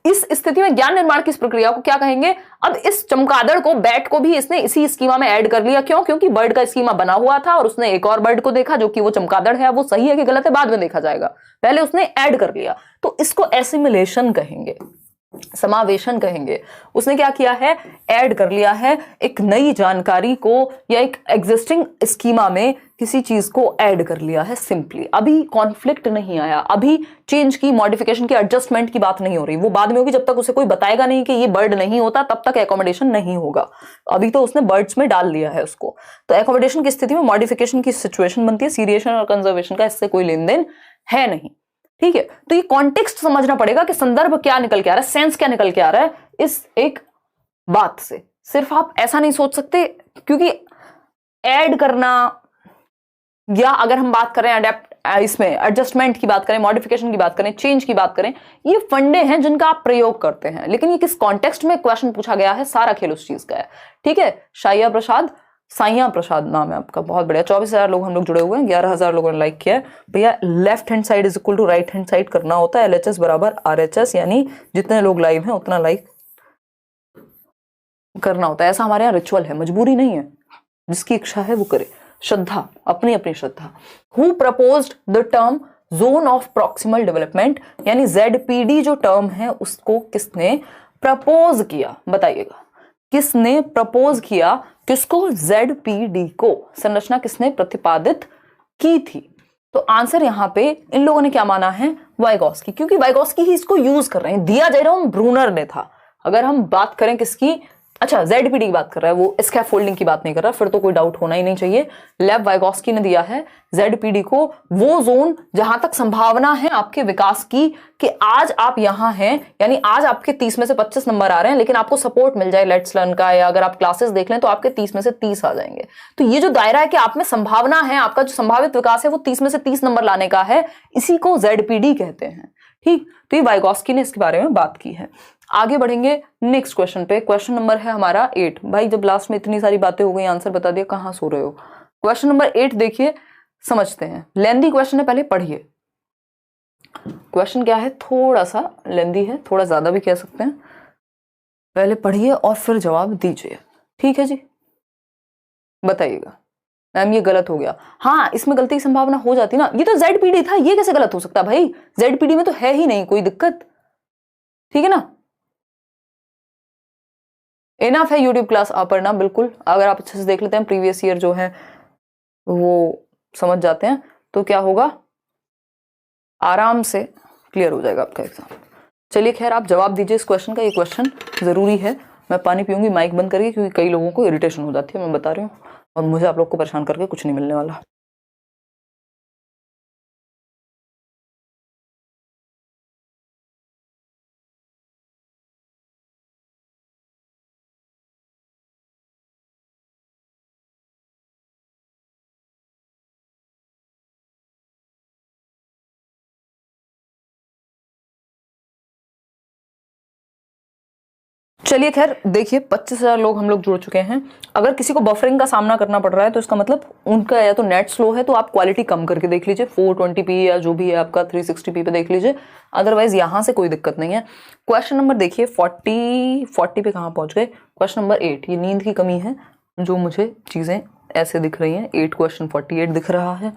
इस स्थिति में ज्ञान निर्माण की इस प्रक्रिया को क्या कहेंगे। अब इस चमगादड़ को, बैट को भी इसने इसी स्कीमा में ऐड कर लिया। क्यों? क्योंकि बर्ड का स्कीमा बना हुआ था और उसने एक और बर्ड को देखा जो कि वो चमगादड़ है। वो सही है कि गलत है बाद में देखा जाएगा, पहले उसने ऐड कर लिया। तो इसको एसिमिलेशन कहेंगे, समावेशन कहेंगे। उसने क्या किया है, ऐड कर लिया है एक नई जानकारी को या एक एग्जिस्टिंग स्कीमा में किसी चीज को ऐड कर लिया है सिंपली। अभी कॉन्फ्लिक्ट नहीं आया, अभी चेंज की, मॉडिफिकेशन की, एडजस्टमेंट की बात नहीं हो रही, वो बाद में होगी। जब तक उसे कोई बताएगा नहीं कि ये बर्ड नहीं होता तब तक एकोमोडेशन नहीं होगा। अभी तो उसने बर्ड्स में डाल लिया है उसको। तो एकोमोडेशन की स्थिति में मॉडिफिकेशन की सिचुएशन बनती है, सीरिएशन और कंजर्वेशन का इससे कोई लेन देन है नहीं। ठीक है। तो ये कॉन्टेक्स्ट समझना पड़ेगा कि संदर्भ क्या निकल के आ रहा है, सेंस क्या निकल के आ रहा है इस एक बात से। सिर्फ आप ऐसा नहीं सोच सकते, क्योंकि ऐड करना, या अगर हम बात करें इसमें एडजस्टमेंट की बात करें, मॉडिफिकेशन की बात करें, चेंज की बात करें, ये फंडे हैं जिनका आप प्रयोग करते हैं। लेकिन ये किस कॉन्टेक्स्ट में क्वेश्चन पूछा गया है, सारा खेल उस चीज का है। ठीक है। साइया प्रसाद नाम है आपका, बहुत बढ़िया। 24,000 लोग हम लोग जुड़े हुए हैं, 11,000 लोगों ने लाइक किया है। भैया left hand side is equal to right hand side करना होता है, LHS बराबर RHS, यानी जितने लोग लाइव हैं उतना लाइक करना होता है। ऐसा हमारे यहाँ रिचुअल है, मजबूरी नहीं है, जिसकी इच्छा है वो करे। श्रद्धा, अपनी अपनी Shraddha. Who proposed the term zone of proximal development, यानी ZPD जो टर्म है उसको किसने प्रपोज किया, बताइएगा। किसने प्रपोज किया, किसको, ZPD को। संरचना किसने प्रतिपादित की थी। तो आंसर यहां पे इन लोगों ने क्या माना है, वाइगॉस्की, क्योंकि वाइगॉस्की ही इसको यूज कर रहे हैं। दिया जेरोम ब्रूनर ने था। अगर हम बात करें किसकी, अच्छा, ZPD की बात कर रहा है, वो स्कैफोल्डिंग की बात नहीं कर रहा, फिर तो कोई डाउट होना ही नहीं चाहिए। लेव वाइगोस्की ने दिया है ZPD को वो जोन जहां तक संभावना है आपके विकास की कि आज आप यहां हैं, यानी आज आपके 30 में से 25 नंबर आ रहे हैं, लेकिन आपको सपोर्ट मिल जाए लेट्स लर्न का, या अगर आप क्लासेस देख लें तो आपके 30 में से 30 आ जाएंगे। तो ये जो दायरा है कि आप में संभावना है, आपका जो संभावित विकास है वो 30 में से 30 नंबर लाने का है, इसी को ZPD कहते हैं। ठीक, तो ये वाइगोस्की ने इसके बारे में बात की है। आगे बढ़ेंगे नेक्स्ट क्वेश्चन पे। क्वेश्चन नंबर है हमारा 8। भाई जब लास्ट में इतनी सारी बातें हो गई, आंसर बता दिया, कहां सो रहे हो। क्वेश्चन नंबर 8 देखिए, समझते हैं। लेंदी क्वेश्चन है, पहले पढ़िए। क्वेश्चन क्या है, थोड़ा सा लेंदी है, थोड़ा ज्यादा भी कह सकते हैं। पहले पढ़िए और फिर जवाब दीजिए, ठीक है जी। बताइएगा मैम ये गलत हो गया। हाँ, इसमें गलती की संभावना हो जाती ना, ये तो ZPD था, ये कैसे गलत हो सकता भाई, ZPD में तो है ही नहीं कोई दिक्कत, ठीक है ना। इनफ है यूट्यूब क्लास आप पढ़ना, बिल्कुल। अगर आप अच्छे से देख लेते हैं, प्रीवियस ईयर जो है वो समझ जाते हैं, तो क्या होगा, आराम से क्लियर हो जाएगा आपका एग्जाम। चलिए खैर, आप जवाब दीजिए इस क्वेश्चन का, ये क्वेश्चन जरूरी है। मैं पानी पीऊंगी माइक बंद करके, क्योंकि कई लोगों को इरिटेशन हो जाती है, मैं बता रही हूँ, और मुझे आप लोग को परेशान करके कुछ नहीं मिलने वाला। चलिए खैर देखिए, 25,000 लोग हम लोग जुड़ चुके हैं। अगर किसी को बफरिंग का सामना करना पड़ रहा है तो इसका मतलब उनका या तो नेट स्लो है, तो आप क्वालिटी कम करके देख लीजिए, 420p या जो भी है आपका 360p पे देख लीजिए, अदरवाइज यहां से कोई दिक्कत नहीं है। क्वेश्चन नंबर देखिए 40 पे कहां पहुंच गए। क्वेश्चन नंबर 8, ये नींद की कमी है जो मुझे चीजें ऐसे दिख रही हैं। 8 क्वेश्चन 48 दिख रहा है।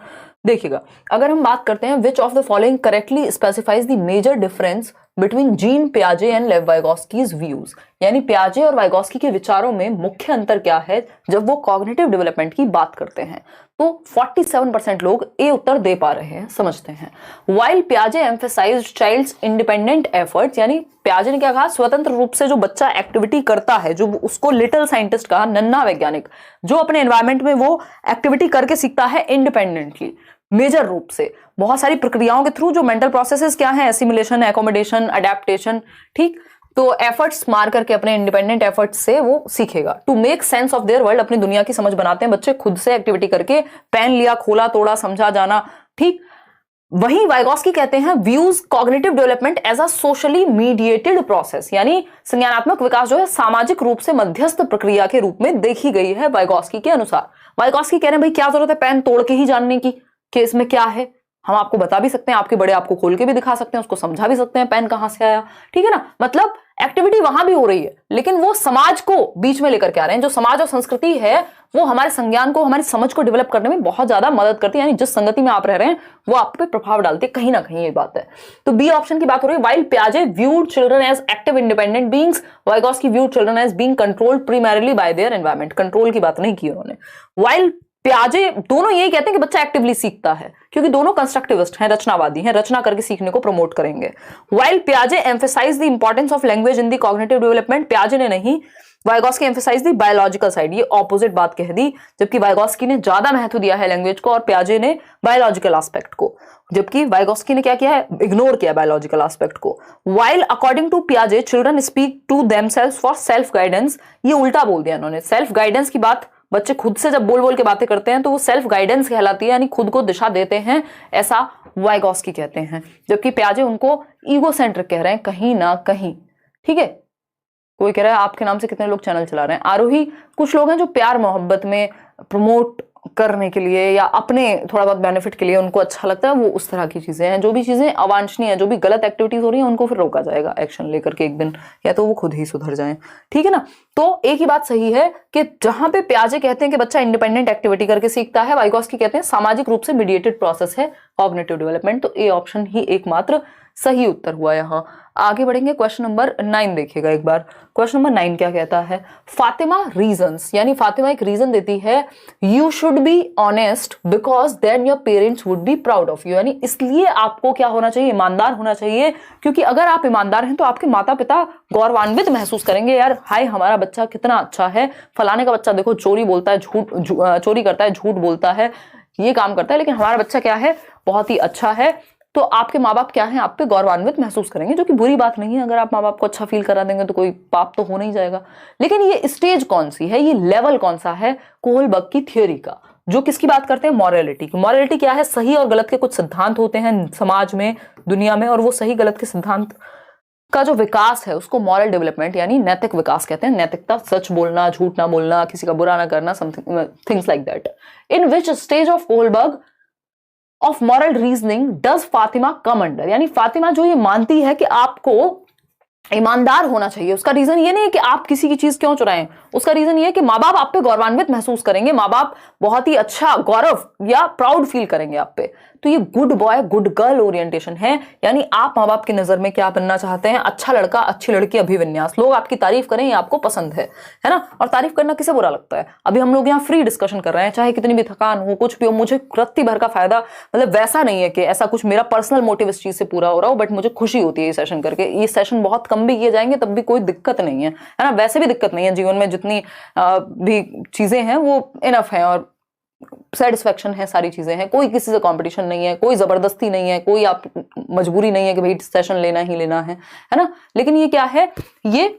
देखिएगा, अगर हम बात करते हैं which of the following correctly specifies the major difference between Jean पियाजे एंड लेव वाइगोस्कीज व्यूज, यानी पियाजे और वाइगोस्की के विचारों में मुख्य अंतर क्या है जब वो कॉग्निटिव डेवलपमेंट की बात करते हैं, तो 47% लोग ए उत्तर दे पा रहे हैं। समझते हैं। वाइल पियाजे एम्फेसाइज्ड चाइल्ड्स इंडिपेंडेंट एफर्ट्स, यानी पियाजे ने क्या कहा, स्वतंत्र रूप से जो बच्चा एक्टिविटी करता है, जो उसको लिटिल साइंटिस्ट कहा, नन्हा वैज्ञानिक, जो अपने एनवायरमेंट में वो एक्टिविटी करके सीखता है इंडिपेंडेंटली, मेजर रूप से बहुत सारी प्रक्रियाओं के थ्रू, जो मेंटल प्रोसेसेस क्या है, एसिमिलेशन, एकोमोडेशन, अडेप्टेशन, ठीक, तो एफर्ट्स मार करके अपने इंडिपेंडेंट एफर्ट्स से वो सीखेगा। To make sense of their world, अपनी दुनिया की समझ बनाते हैं बच्चे खुद से एक्टिविटी करके, पेन लिया, खोला, तोड़ा, समझा, जाना, ठीक। वहीं वाइगोस्की कहते हैं views cognitive development as a socially mediated process, यानी संज्ञानात्मक विकास जो है सामाजिक रूप से मध्यस्थ प्रक्रिया के रूप में देखी गई है वाइगोस्की के अनुसार। वाइगोस्की कह रहे हैं भाई क्या जरूरत है पेन तोड़ के ही जानने की कि इसमें क्या है, हम आपको बता भी सकते हैं, आपके बड़े आपको खोल के भी दिखा सकते हैं, उसको समझा भी सकते हैं पेन कहां से आया, ठीक है ना। मतलब एक्टिविटी वहां भी हो रही है, लेकिन वो समाज को बीच में लेकर के आ रहे हैं। जो समाज और संस्कृति है वो हमारे संज्ञान को, हमारी समझ को डेवलप करने में बहुत ज्यादा मदद करती है, यानी जिस संगति में आप रह रहे हैं वो आप पे प्रभाव डालती है कहीं ना कहीं, ये बात है। तो बी ऑप्शन की बात हो रही है। वाइल पियाजे viewed children as active independent beings, Vygotsky viewed children as being controlled primarily by their environment, control की बात नहीं की उन्होंने। वाइल पियाजे दोनों यही कहते हैं कि बच्चा एक्टिवली सीखता है, क्योंकि दोनों कंस्ट्रक्टिविस्ट हैं, रचनावादी हैं, रचना करके सीखने को प्रमोट करेंगे। While पियाजे emphasise the importance of language in the cognitive development, पियाजे ने नहीं, Vygotsky emphasise the biological side, ये ऑपोजिट बात कह दी, जबकि वाइगोस्की ने ज्यादा महत्व दिया है लैंग्वेज को और पियाजे ने बायोलॉजिकल एस्पेक्ट को, जबकि वाइगोस्की ने क्या किया है, इग्नोर किया बायोलॉजिकल एस्पेक्ट को। वाइल अकॉर्डिंग टू पियाजे children speak to themselves for self guidance, ये उल्टा बोल दिया इन्होंने। सेल्फ गाइडेंस की बात बच्चे खुद से जब बोल बोल के बातें करते हैं तो वो सेल्फ गाइडेंस कहलाती है, यानी खुद को दिशा देते हैं, ऐसा वाइगोस्की कहते हैं, जबकि पियाजे उनको ईगो सेंट्रिक कह रहे हैं कहीं ना कहीं, ठीक है। कोई कह रहा है आपके नाम से कितने लोग चैनल चला रहे हैं, आरोही कुछ लोग हैं जो प्यार मोहब्बत में प्रमोट करने के लिए या अपने थोड़ा बहुत बेनिफिट के लिए उनको अच्छा लगता है, वो उस तरह की चीजें हैं। जो भी चीजें अवांछनीय है, जो भी गलत एक्टिविटीज हो रही है, उनको फिर रोका जाएगा एक्शन लेकर के एक दिन, या तो वो खुद ही सुधर जाएं, ठीक है ना। तो एक ही बात सही है कि जहां पे पियाजे कहते हैं कि बच्चा इंडिपेंडेंट एक्टिविटी करके सीखता है, वाइगोस्की कहते हैं सामाजिक रूप से मीडिएटेड प्रोसेस है कॉग्निटिव डेवलपमेंट। तो ए ऑप्शन ही एकमात्र सही उत्तर हुआ यहाँ। आगे बढ़ेंगे, क्वेश्चन नंबर 9 देखिएगा एक बार। क्वेश्चन नंबर 9 क्या कहता है? फातिमा रीजंस, यानी फातिमा एक रीजन देती है, you should be honest because then your parents would be proud of you, यानी इसलिए आपको क्या होना चाहिए? ईमानदार होना चाहिए, क्योंकि अगर आप ईमानदार हैं तो आपके माता पिता गौरवान्वित महसूस करेंगे, यार हाय हमारा बच्चा कितना अच्छा है, फलाने का बच्चा देखो चोरी बोलता है, चोरी करता है, झूठ बोलता है, ये काम करता है, लेकिन हमारा बच्चा क्या है? बहुत ही अच्छा है। तो आपके माँ बाप क्या है? आप पे गौरवान्वित महसूस करेंगे, जो कि बुरी बात नहीं है। अगर आप माँ बाप को अच्छा फील करा देंगे तो कोई पाप तो हो नहीं जाएगा। लेकिन ये स्टेज कौन सी है, ये लेवल कौन सा है कोहलबर्ग की थ्योरी का, जो किसकी बात करते हैं? मॉरलिटी की। मॉरलिटी क्या है? सही और गलत के कुछ सिद्धांत होते हैं समाज में, दुनिया में, और वो सही गलत के सिद्धांत का जो विकास है उसको मॉरल डेवलपमेंट यानी नैतिक विकास कहते हैं। नैतिकता, सच बोलना, झूठ ना बोलना, किसी का बुरा ना करना, something things like that. In which stage of Kohlberg of moral reasoning does Fatima come under, यानी फातिमा जो ये मानती है कि आपको ईमानदार होना चाहिए, उसका रीजन ये नहीं है कि आप किसी की चीज क्यों चुराएं, उसका रीजन ये है कि माँ बाप आप पे गौरवान्वित महसूस करेंगे, माँ बाप बहुत ही अच्छा गौरव या प्राउड फील करेंगे आप पे। तो ये good boy good girl orientation है, यानी आप माँ बाप की नजर में क्या बनना चाहते हैं? अच्छा लड़का अच्छी लड़की अभिविन्यास, लोग आपकी तारीफ करें, ये आपको पसंद है ना? और तारीफ करना किसे बुरा लगता है? अभी हम लोग यहाँ फ्री डिस्कशन कर रहे हैं, चाहे कितनी भी थकान हो, कुछ भी हो, मुझे रत्ती भर का फायदा, मतलब वैसा नहीं है कि ऐसा कुछ मेरा पर्सनल मोटिव इस चीज से पूरा हो रहा हो, बट मुझे खुशी होती है ये सेशन करके। ये सेशन बहुत कम भी किए जाएंगे तब भी कोई दिक्कत नहीं है ना? वैसे भी दिक्कत नहीं है जीवन में, जितनी भी चीजें हैं वो इनफ है और सेटिस्फेक्शन है, सारी चीजें हैं, कोई किसी से कंपटीशन नहीं है, कोई जबरदस्ती नहीं है, कोई आप मजबूरी नहीं है कि भाई सेशन लेना ही लेना है ना? लेकिन ये क्या है? ये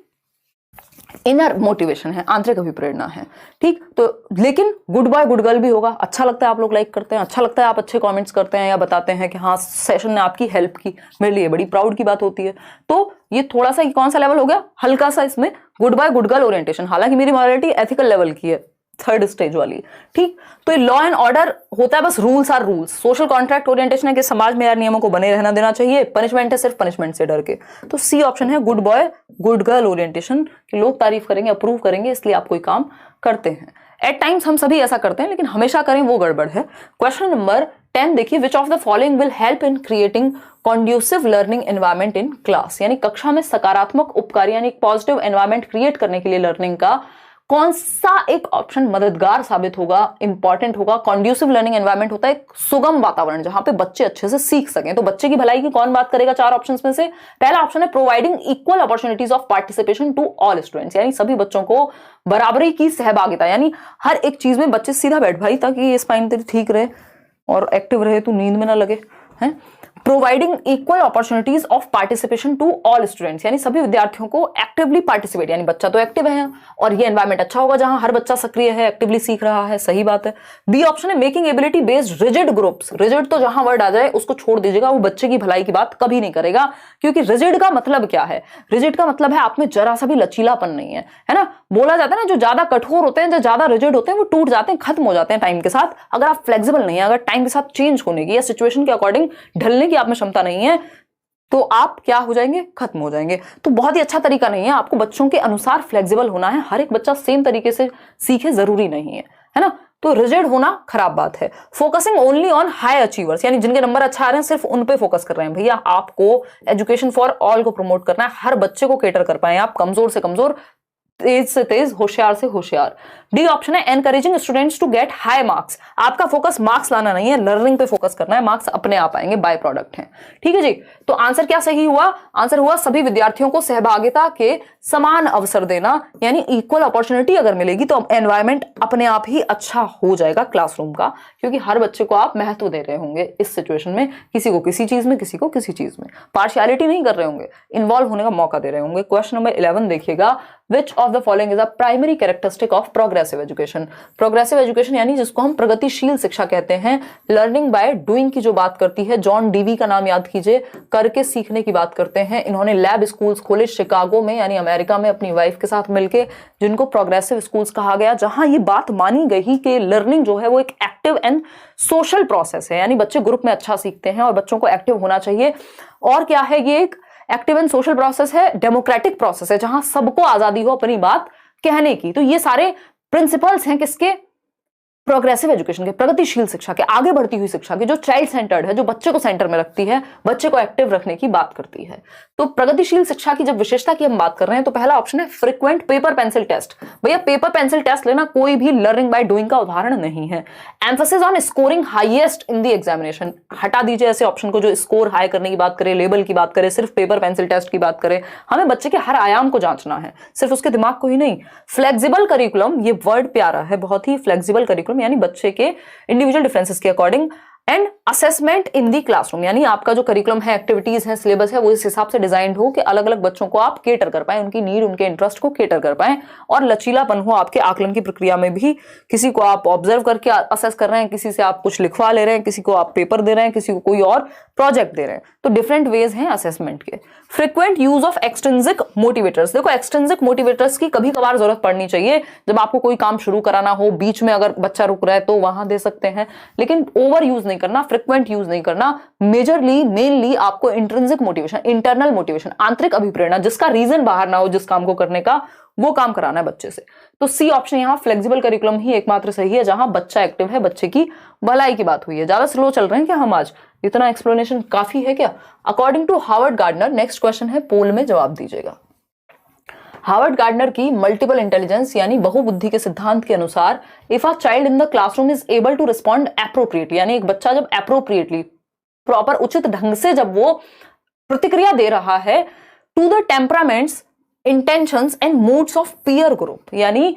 इनर मोटिवेशन है, आंतरिक अभिप्रेरणा है, ठीक। तो लेकिन गुड बॉय गुड गर्ल भी होगा, अच्छा लगता है आप लोग लाइक करते हैं, अच्छा लगता है आप अच्छे कमेंट्स करते हैं या बताते हैं कि हाँ सेशन ने आपकी हेल्प की, मेरे लिए बड़ी प्राउड की बात होती है। तो ये थोड़ा सा कौन सा लेवल हो गया? हल्का सा इसमें good boy good girl orientation, हालांकि मेरी मॉरलिटी एथिकल लेवल की है, थर्ड स्टेज वाली, ठीक। तो ये लॉ एंड ऑर्डर होता है, बस rules are rules. Social contract orientation है कि समाज में यार नियमों को बने रहना देना चाहिए, पनिशमेंट है सिर्फ पनिशमेंट से डर के। तो सी ऑप्शन है good boy good girl orientation, कि लोग तारीफ करेंगे, अप्रूव करेंगे, इसलिए आप कोई काम करते हैं। एट टाइम्स हम सभी ऐसा करते हैं, लेकिन हमेशा करें वो गड़बड़ है। क्वेश्चन नंबर 10 देखिए, विच of the following will help in creating conducive learning environment in class, यानी कक्षा में सकारात्मक उपकारी यानी पॉजिटिव एनवायरमेंट क्रिएट करने के लिए लर्निंग का कौन सा एक ऑप्शन मददगार साबित होगा, इंपॉर्टेंट होगा। कॉन्ड्यूसिव लर्निंग एनवायरनमेंट होता है एक सुगम वातावरण जहां पे बच्चे अच्छे से सीख सकें। तो बच्चे की भलाई की कौन बात करेगा चार ऑप्शंस में से? पहला ऑप्शन है providing equal opportunities of participation to all students, यानी सभी बच्चों को बराबरी की सहभागिता, यानी हर एक चीज में बच्चे सीधा बैठ भाई ताकि ये स्पाइन तेरी ठीक रहे और एक्टिव रहे, तू नींद में ना लगे, है। Providing equal opportunities of participation to all students, यानी सभी विद्यार्थियों को एक्टिवली पार्टिसिपेट, यानी बच्चा तो एक्टिव है और ये एनवायरमेंट अच्छा होगा जहां हर बच्चा सक्रिय है, एक्टिवली सीख रहा है, सही बात है। बी ऑप्शन है making ability based rigid groups, rigid तो जहां वर्ड आ जाए उसको छोड़ दीजिएगा, वो बच्चे की भलाई की बात कभी नहीं करेगा, क्योंकि रिजिड का मतलब क्या है? रिजिड का मतलब है आप में जरा सा भी लचीलापन नहीं है, है ना। बोला जाता है ना जो ज्यादा कठोर होते हैं, जो ज्यादा रिजिड होते हैं वो टूट जाते हैं, खत्म हो जाते हैं टाइम के साथ। अगर आप फ्लेक्सिबल नहीं है, अगर टाइम के साथ चेंज होने की या सिचुएशन के अकॉर्डिंग ढलने की आप में क्षमता नहीं है, तो आप क्या हो जाएंगे? खत्म हो जाएंगे। तो बहुत ही अच्छा तरीका नहीं है, आपको बच्चों के अनुसार फ्लेक्सिबल होना है, हर एक बच्चा सेम तरीके से सीखे जरूरी नहीं है ना। तो रिजिड होना खराब बात है। Focusing only on high achievers, यानी जिनके नंबर अच्छा आ रहे हैं सिर्फ उन पे फोकस कर रहे हैं। भैया आपको एजुकेशन फॉर ऑल को प्रमोट करना है, हर बच्चे को केटर कर पाए आप, कमजोर से कमजोर, तेज से तेज, होशियार से होशियार। डी ऑप्शन है encouraging students to get high marks, आपका फोकस मार्क्स लाना नहीं है, लर्निंग पे फोकस करना है, मार्क्स अपने आप आएंगे, बाय प्रोडक्ट है, ठीक है जी। तो आंसर क्या सही हुआ? आंसर हुआ सभी विद्यार्थियों को सहभागिता के समान अवसर देना, यानी इक्वल अपॉर्चुनिटी अगर मिलेगी तो एनवायरमेंट अपने आप ही अच्छा हो जाएगा क्लासरूम का, क्योंकि हर बच्चे को आप महत्व दे रहे होंगे इस सिचुएशन में, किसी को किसी चीज में, किसी को किसी चीज में, पार्शियलिटी नहीं कर रहे होंगे, इन्वॉल्व होने का मौका दे रहे होंगे। क्वेश्चन नंबर 11 देखिएगा, विच of the following is a primary characteristic of progressive education. Progressive education यानी जिसको हम प्रगतिशील शिक्षा कहते हैं, लर्निंग बाय डूइंग की जो बात करती है, जॉन डीवी का नाम याद कीजिए, करके सीखने की बात करते हैं। इन्होंने लैब स्कूल्स खोले शिकागो में, यानी अमेरिका में, अपनी वाइफ के साथ मिलके, जिनको प्रोग्रेसिव स्कूल्स कहा गया, जहां ये बात मानी गई कि लर्निंग जो है वो एक एक्टिव एंड सोशल प्रोसेस है, यानी बच्चे ग्रुप में अच्छा सीखते हैं और बच्चों को एक्टिव होना चाहिए। और क्या है ये? एक एक्टिव एंड सोशल प्रोसेस है, डेमोक्रेटिक प्रोसेस है, जहां सबको आजादी हो अपनी बात कहने की। तो ये सारे प्रिंसिपल्स हैं किसके? प्रोग्रेसिव एजुकेशन के, प्रगतिशील शिक्षा के, आगे बढ़ती हुई शिक्षा के, जो चाइल्ड सेंटर्ड है, जो बच्चे को सेंटर में रखती है, बच्चे को एक्टिव रखने की बात करती है। तो प्रगतिशील शिक्षा की जब विशेषता की हम बात कर रहे हैं तो पहला ऑप्शन है फ्रीक्वेंट पेपर पेंसिल टेस्ट। भैया पेपर पेंसिल टेस्ट लेना कोई भी लर्निंग बाय डूइंग का उदाहरण नहीं है। Emphasis on scoring highest in the examination, हटा दीजिए ऐसे ऑप्शन को जो स्कोर हाई करने की बात करे, लेवल की बात करे, सिर्फ पेपर पेंसिल टेस्ट की बात करे। हमें बच्चे के हर आयाम को जांचना है, सिर्फ उसके दिमाग को ही नहीं। फ्लेक्सिबल करिकुलम, ये वर्ड प्यारा है, बहुत ही फ्लेक्सिबल करिकुलम यानी बच्चे के इंडिविजुअल डिफरेंसेस के according. And assessment in the classroom, यानी आपका जो करिकुलम है, एक्टिविटीज है, सिलेबस है, वो इस हिसाब से डिजाइन हो कि अलग अलग बच्चों को आप केटर कर पाए, उनकी नीड, उनके इंटरेस्ट को केटर कर पाए, और लचीलापन हो आपके आकलन की प्रक्रिया में भी। किसी को आप ऑब्जर्व करके असेस कर रहे हैं, किसी से आप कुछ लिखवा ले रहे हैं, किसी को आप पेपर दे रहे हैं, किसी को कोई और प्रोजेक्ट दे रहे हैं, तो डिफरेंट वेज हैं असेसमेंट के। Frequent use of extrinsic motivators, देखो एक्सट्रिंसिक मोटिवेटर्स की कभी कभार जरूरत पड़नी चाहिए, जब आपको कोई काम शुरू कराना हो, बीच में अगर बच्चा रुक रहा है तो वहां दे सकते हैं, लेकिन ओवर यूज नहीं करना, फ्रीक्वेंट यूज नहीं करना। मेजरली मेनली आपको इंट्रिंसिक मोटिवेशन, इंटरनल मोटिवेशन, आंतरिक अभिप्रेरणा, जिसका रीजन बाहर ना हो जिस काम को करने का, वो काम कराना है बच्चे से। तो सी ऑप्शन यहाँ फ्लेक्सिबल करिकुलम ही एकमात्र सही है जहां बच्चा एक्टिव है, बच्चे की भलाई की बात हुई है। ज्यादा स्लो चल रहे हैं क्या हम आज? इतना एक्सप्लेनेशन काफी है क्या? According to Howard Gardner, next question है, पोल में जवाब दीजिएगा। हार्वर्ड गार्डनर की मल्टीपल इंटेलिजेंस यानी बहुबुद्धि के सिद्धांत के अनुसार, if a child in the classroom is able to respond appropriately, यानी एक बच्चा जब एप्रोप्रिएटली, प्रॉपर, उचित ढंग से जब वो प्रतिक्रिया दे रहा है to the temperaments, intentions and moods of peer group, यानी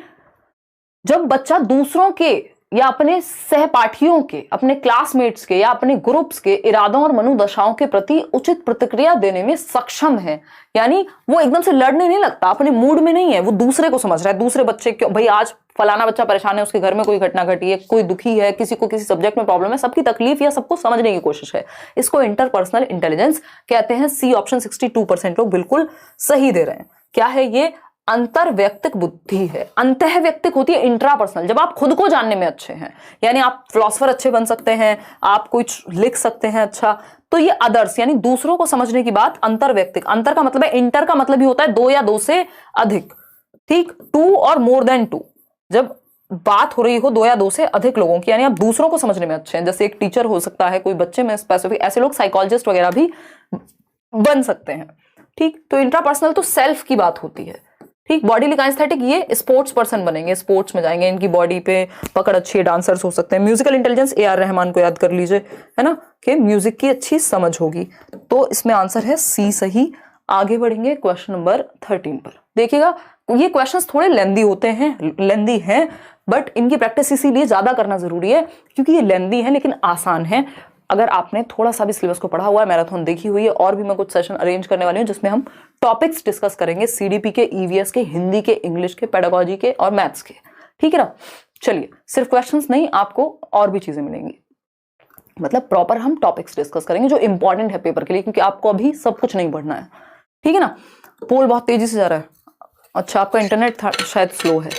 जब बच्चा दूसरों के या अपने सहपाठियों के, अपने क्लासमेट्स के या अपने ग्रुप्स के इरादों और मनोदशाओं के प्रति उचित प्रतिक्रिया देने में सक्षम है, यानी वो एकदम से लड़ने नहीं लगता, अपने मूड में नहीं है, वो दूसरे को समझ रहा है, दूसरे बच्चे क्यों, भाई आज फलाना बच्चा परेशान है, उसके घर में कोई घटना घटी है, कोई दुखी है, किसी को किसी सब्जेक्ट में प्रॉब्लम है, सबकी तकलीफ या सबको समझने की कोशिश है, इसको इंटरपर्सनल इंटेलिजेंस कहते हैं। सी ऑप्शन 62% लोग बिल्कुल सही दे रहे हैं। क्या है ये? अंतर व्यक्तिक बुद्धि है। अंतः व्यक्तिक होती है इंट्रापर्सनल, जब आप खुद को जानने में अच्छे हैं, यानी आप फिलोसोफर अच्छे बन सकते हैं, आप कुछ लिख सकते हैं अच्छा, तो ये अदर्स यानी दूसरों को समझने की बात अंतर व्यक्तिक। अंतर का मतलब है, इंटर का मतलब ही होता है दो या दो से अधिक, ठीक, टू और मोर देन टू, जब बात हो रही हो दो या दो से अधिक लोगों की, यानी आप दूसरों को समझने में अच्छे हैं। जैसे एक टीचर हो सकता है, कोई बच्चे में स्पेसिफिक, ऐसे लोग साइकोलॉजिस्ट वगैरह भी बन सकते हैं, ठीक। तो इंट्रापर्सनल तो सेल्फ की बात होती है, ठीक। बॉडी काइनेस्थेटिक, ये स्पोर्ट्स पर्सन बनेंगे, स्पोर्ट्स में जाएंगे, इनकी बॉडी पे पकड़ अच्छी है, डांसर्स हो सकते हैं। म्यूजिकल इंटेलिजेंस, AR रहमान को याद कर लीजिए, है ना, कि म्यूजिक की अच्छी समझ होगी। तो इसमें आंसर है सी सही। आगे बढ़ेंगे क्वेश्चन नंबर 13 पर। देखिएगा ये क्वेश्चंस थोड़े लेंदी होते हैं, लेंदी हैं, बट इनकी प्रैक्टिस इसीलिए ज्यादा करना जरूरी है क्योंकि ये लेंदी है लेकिन आसान है। अगर आपने थोड़ा सा भी सिलेबस को पढ़ा हुआ है, मैराथन देखी हुई है, और भी मैं कुछ सेशन अरेंज करने वाली हूँ जिसमें हम टॉपिक्स डिस्कस करेंगे, CDP के, EVS के, हिंदी के, इंग्लिश के, पेडागोजी के और मैथ्स के, ठीक है ना। चलिए, सिर्फ क्वेश्चंस नहीं, आपको और भी चीजें मिलेंगी, मतलब प्रॉपर हम टॉपिक्स डिस्कस करेंगे जो इंपॉर्टेंट है पेपर के लिए, क्योंकि आपको अभी सब कुछ नहीं पढ़ना है, ठीक है ना। पोल बहुत तेजी से जा रहा है। अच्छा, आपका इंटरनेट शायद स्लो है।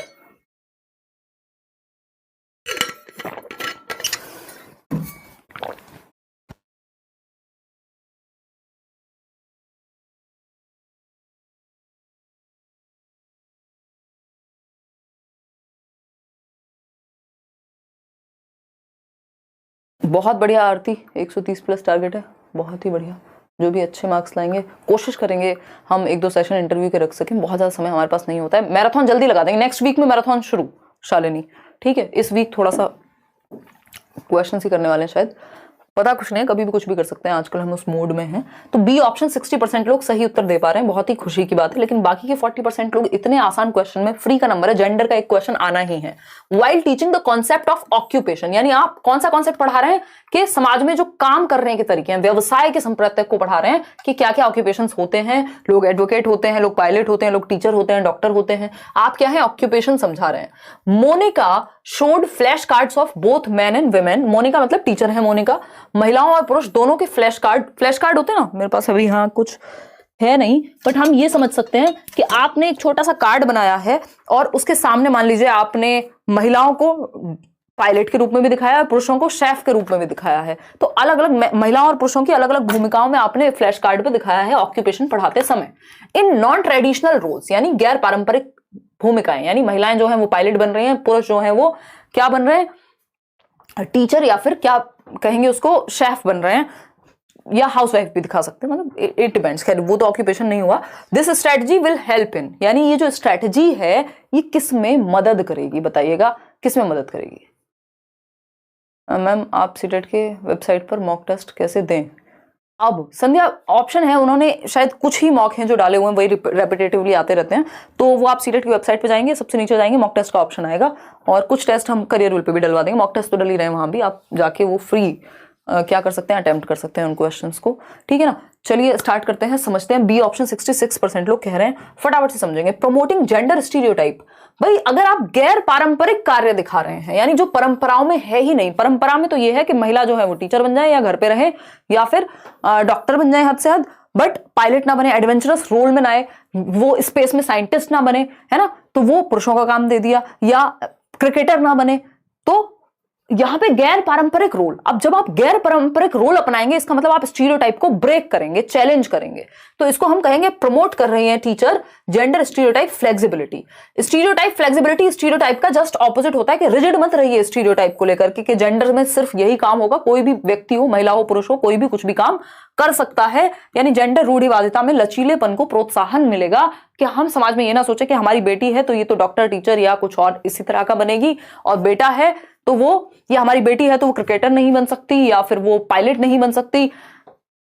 बहुत बढ़िया आरती, 130 प्लस टारगेट है, बहुत ही बढ़िया। जो भी अच्छे मार्क्स लाएंगे, कोशिश करेंगे हम 1-2 सेशन इंटरव्यू के रख सकें, बहुत ज़्यादा समय हमारे पास नहीं होता है। मैराथन जल्दी लगा देंगे, नेक्स्ट वीक में मैराथन शुरू शालिनी, ठीक है। इस वीक थोड़ा सा क्वेश्चन ही करने वाले हैं शायद, पता कुछ नहीं, कभी भी कुछ भी कर सकते हैं, आजकल हम उस मोड में हैं। तो बी ऑप्शन 60% लोग सही उत्तर दे पा रहे हैं, बहुत ही खुशी की बात है। लेकिन बाकी के 40% लोग इतने आसान क्वेश्चन में, फ्री का नंबर है, जेंडर का एक क्वेश्चन आना ही है। While teaching the concept of occupation, यानी आप कौन सा कॉन्सेप्ट पढ़ा रहे हैं कि समाज में जो काम करने के तरीके हैं, व्यवसाय के संप्रत्यय को पढ़ा रहे हैं कि क्या क्या ऑक्यूपेशंस होते हैं। लोग एडवोकेट होते हैं, लोग पायलट होते हैं, लोग टीचर होते हैं, डॉक्टर होते हैं, आप क्या है ऑक्यूपेशन समझा रहे हैं। Monica showed flash cards of both man and women, Monica मतलब टीचर है मोनिका, महिलाओं और पुरुष दोनों के फ्लैश कार्ड होते हैं ना, मेरे पास अभी यहाँ कुछ है नहीं, बट हम ये समझ सकते हैं कि आपने एक छोटा सा कार्ड बनाया है और उसके सामने मान लीजिए आपने महिलाओं को पायलट के रूप में भी दिखाया है, पुरुषों को शेफ के रूप में भी दिखाया है। तो अलग अलग महिलाओं और पुरुषों की अलग अलग भूमिकाओं में आपने फ्लैश कार्ड पे दिखाया है ऑक्यूपेशन पढ़ाते समय। इन नॉन ट्रेडिशनल रोल्स, यानी गैर पारंपरिक भूमिकाएं, यानी महिलाएं जो हैं वो पायलट बन रही हैं, पुरुष जो हैं वो क्या बन रहे हैं, टीचर या फिर क्या कहेंगे उसको, शेफ बन रहे हैं, या हाउस वाइफ भी दिखा सकते हैं, मतलब इट डिपेंड्स, खैर वो तो ऑक्यूपेशन नहीं हुआ। This strategy will help in, यानी ये जो स्ट्रेटजी है ये किस में मदद करेगी, बताइएगा किस में मदद करेगी। मैम आप सीटेट के वेबसाइट पर मॉक टेस्ट कैसे दें? अब संध्या ऑप्शन है, उन्होंने शायद कुछ ही मॉक हैं जो डाले हुए हैं, वही रेपिटेटिवली आते रहते हैं, तो वो आप सीटेट की वेबसाइट पे जाएंगे, सबसे नीचे जाएंगे, मॉक टेस्ट का ऑप्शन आएगा, और कुछ टेस्ट हम करियर विल पे भी डलवा देंगे, मॉक टेस्ट तो डल ही रहे हैं वहां भी, आप जाके वो फ्री क्या कर सकते हैं, अटेम्प्ट कर सकते हैं उन क्वेश्चंस को, ठीक है ना। चलिए स्टार्ट करते हैं, समझते हैं। बी ऑप्शन 66% लोग कह रहे हैं, फटाफट से समझेंगे। प्रमोटिंग जेंडर स्टीरियोटाइप, भाई अगर आप गैर पारंपरिक कार्य दिखा रहे हैं, यानी जो परंपराओं में है ही नहीं, परंपरा में तो ये है कि महिला जो है वो टीचर बन जाए या घर पे रहे या फिर डॉक्टर बन जाए हद से हद, बट पायलट ना बने, एडवेंचरस रोल में ना आए, वो स्पेस में साइंटिस्ट ना बने, है ना, तो वो पुरुषों का काम दे दिया, या क्रिकेटर ना बने, तो यहां पे गैर पारंपरिक रोल। अब जब आप गैर पारंपरिक रोल अपनाएंगे, इसका मतलब आप स्टीरियोटाइप को ब्रेक करेंगे, चैलेंज करेंगे, तो इसको हम कहेंगे प्रमोट कर रही हैं teacher gender stereotype flexibility. Stereotype flexibility stereotype का जस्ट ऑपोजिट होता है कि रिजिड मत रहिए स्टीरियोटाइप को लेकर के, कि जेंडर में सिर्फ यही काम होगा, कोई भी व्यक्ति हो, महिला हो पुरुष हो, कोई भी कुछ भी काम कर सकता है, यानी जेंडर रूढ़िवादिता में लचीलेपन को प्रोत्साहन मिलेगा, कि हम समाज में ये ना सोचे कि हमारी बेटी है तो ये तो डॉक्टर टीचर या कुछ और इसी तरह का बनेगी, और बेटा है तो वो, या हमारी बेटी है तो वो क्रिकेटर नहीं बन सकती, या फिर वो पायलट नहीं बन सकती,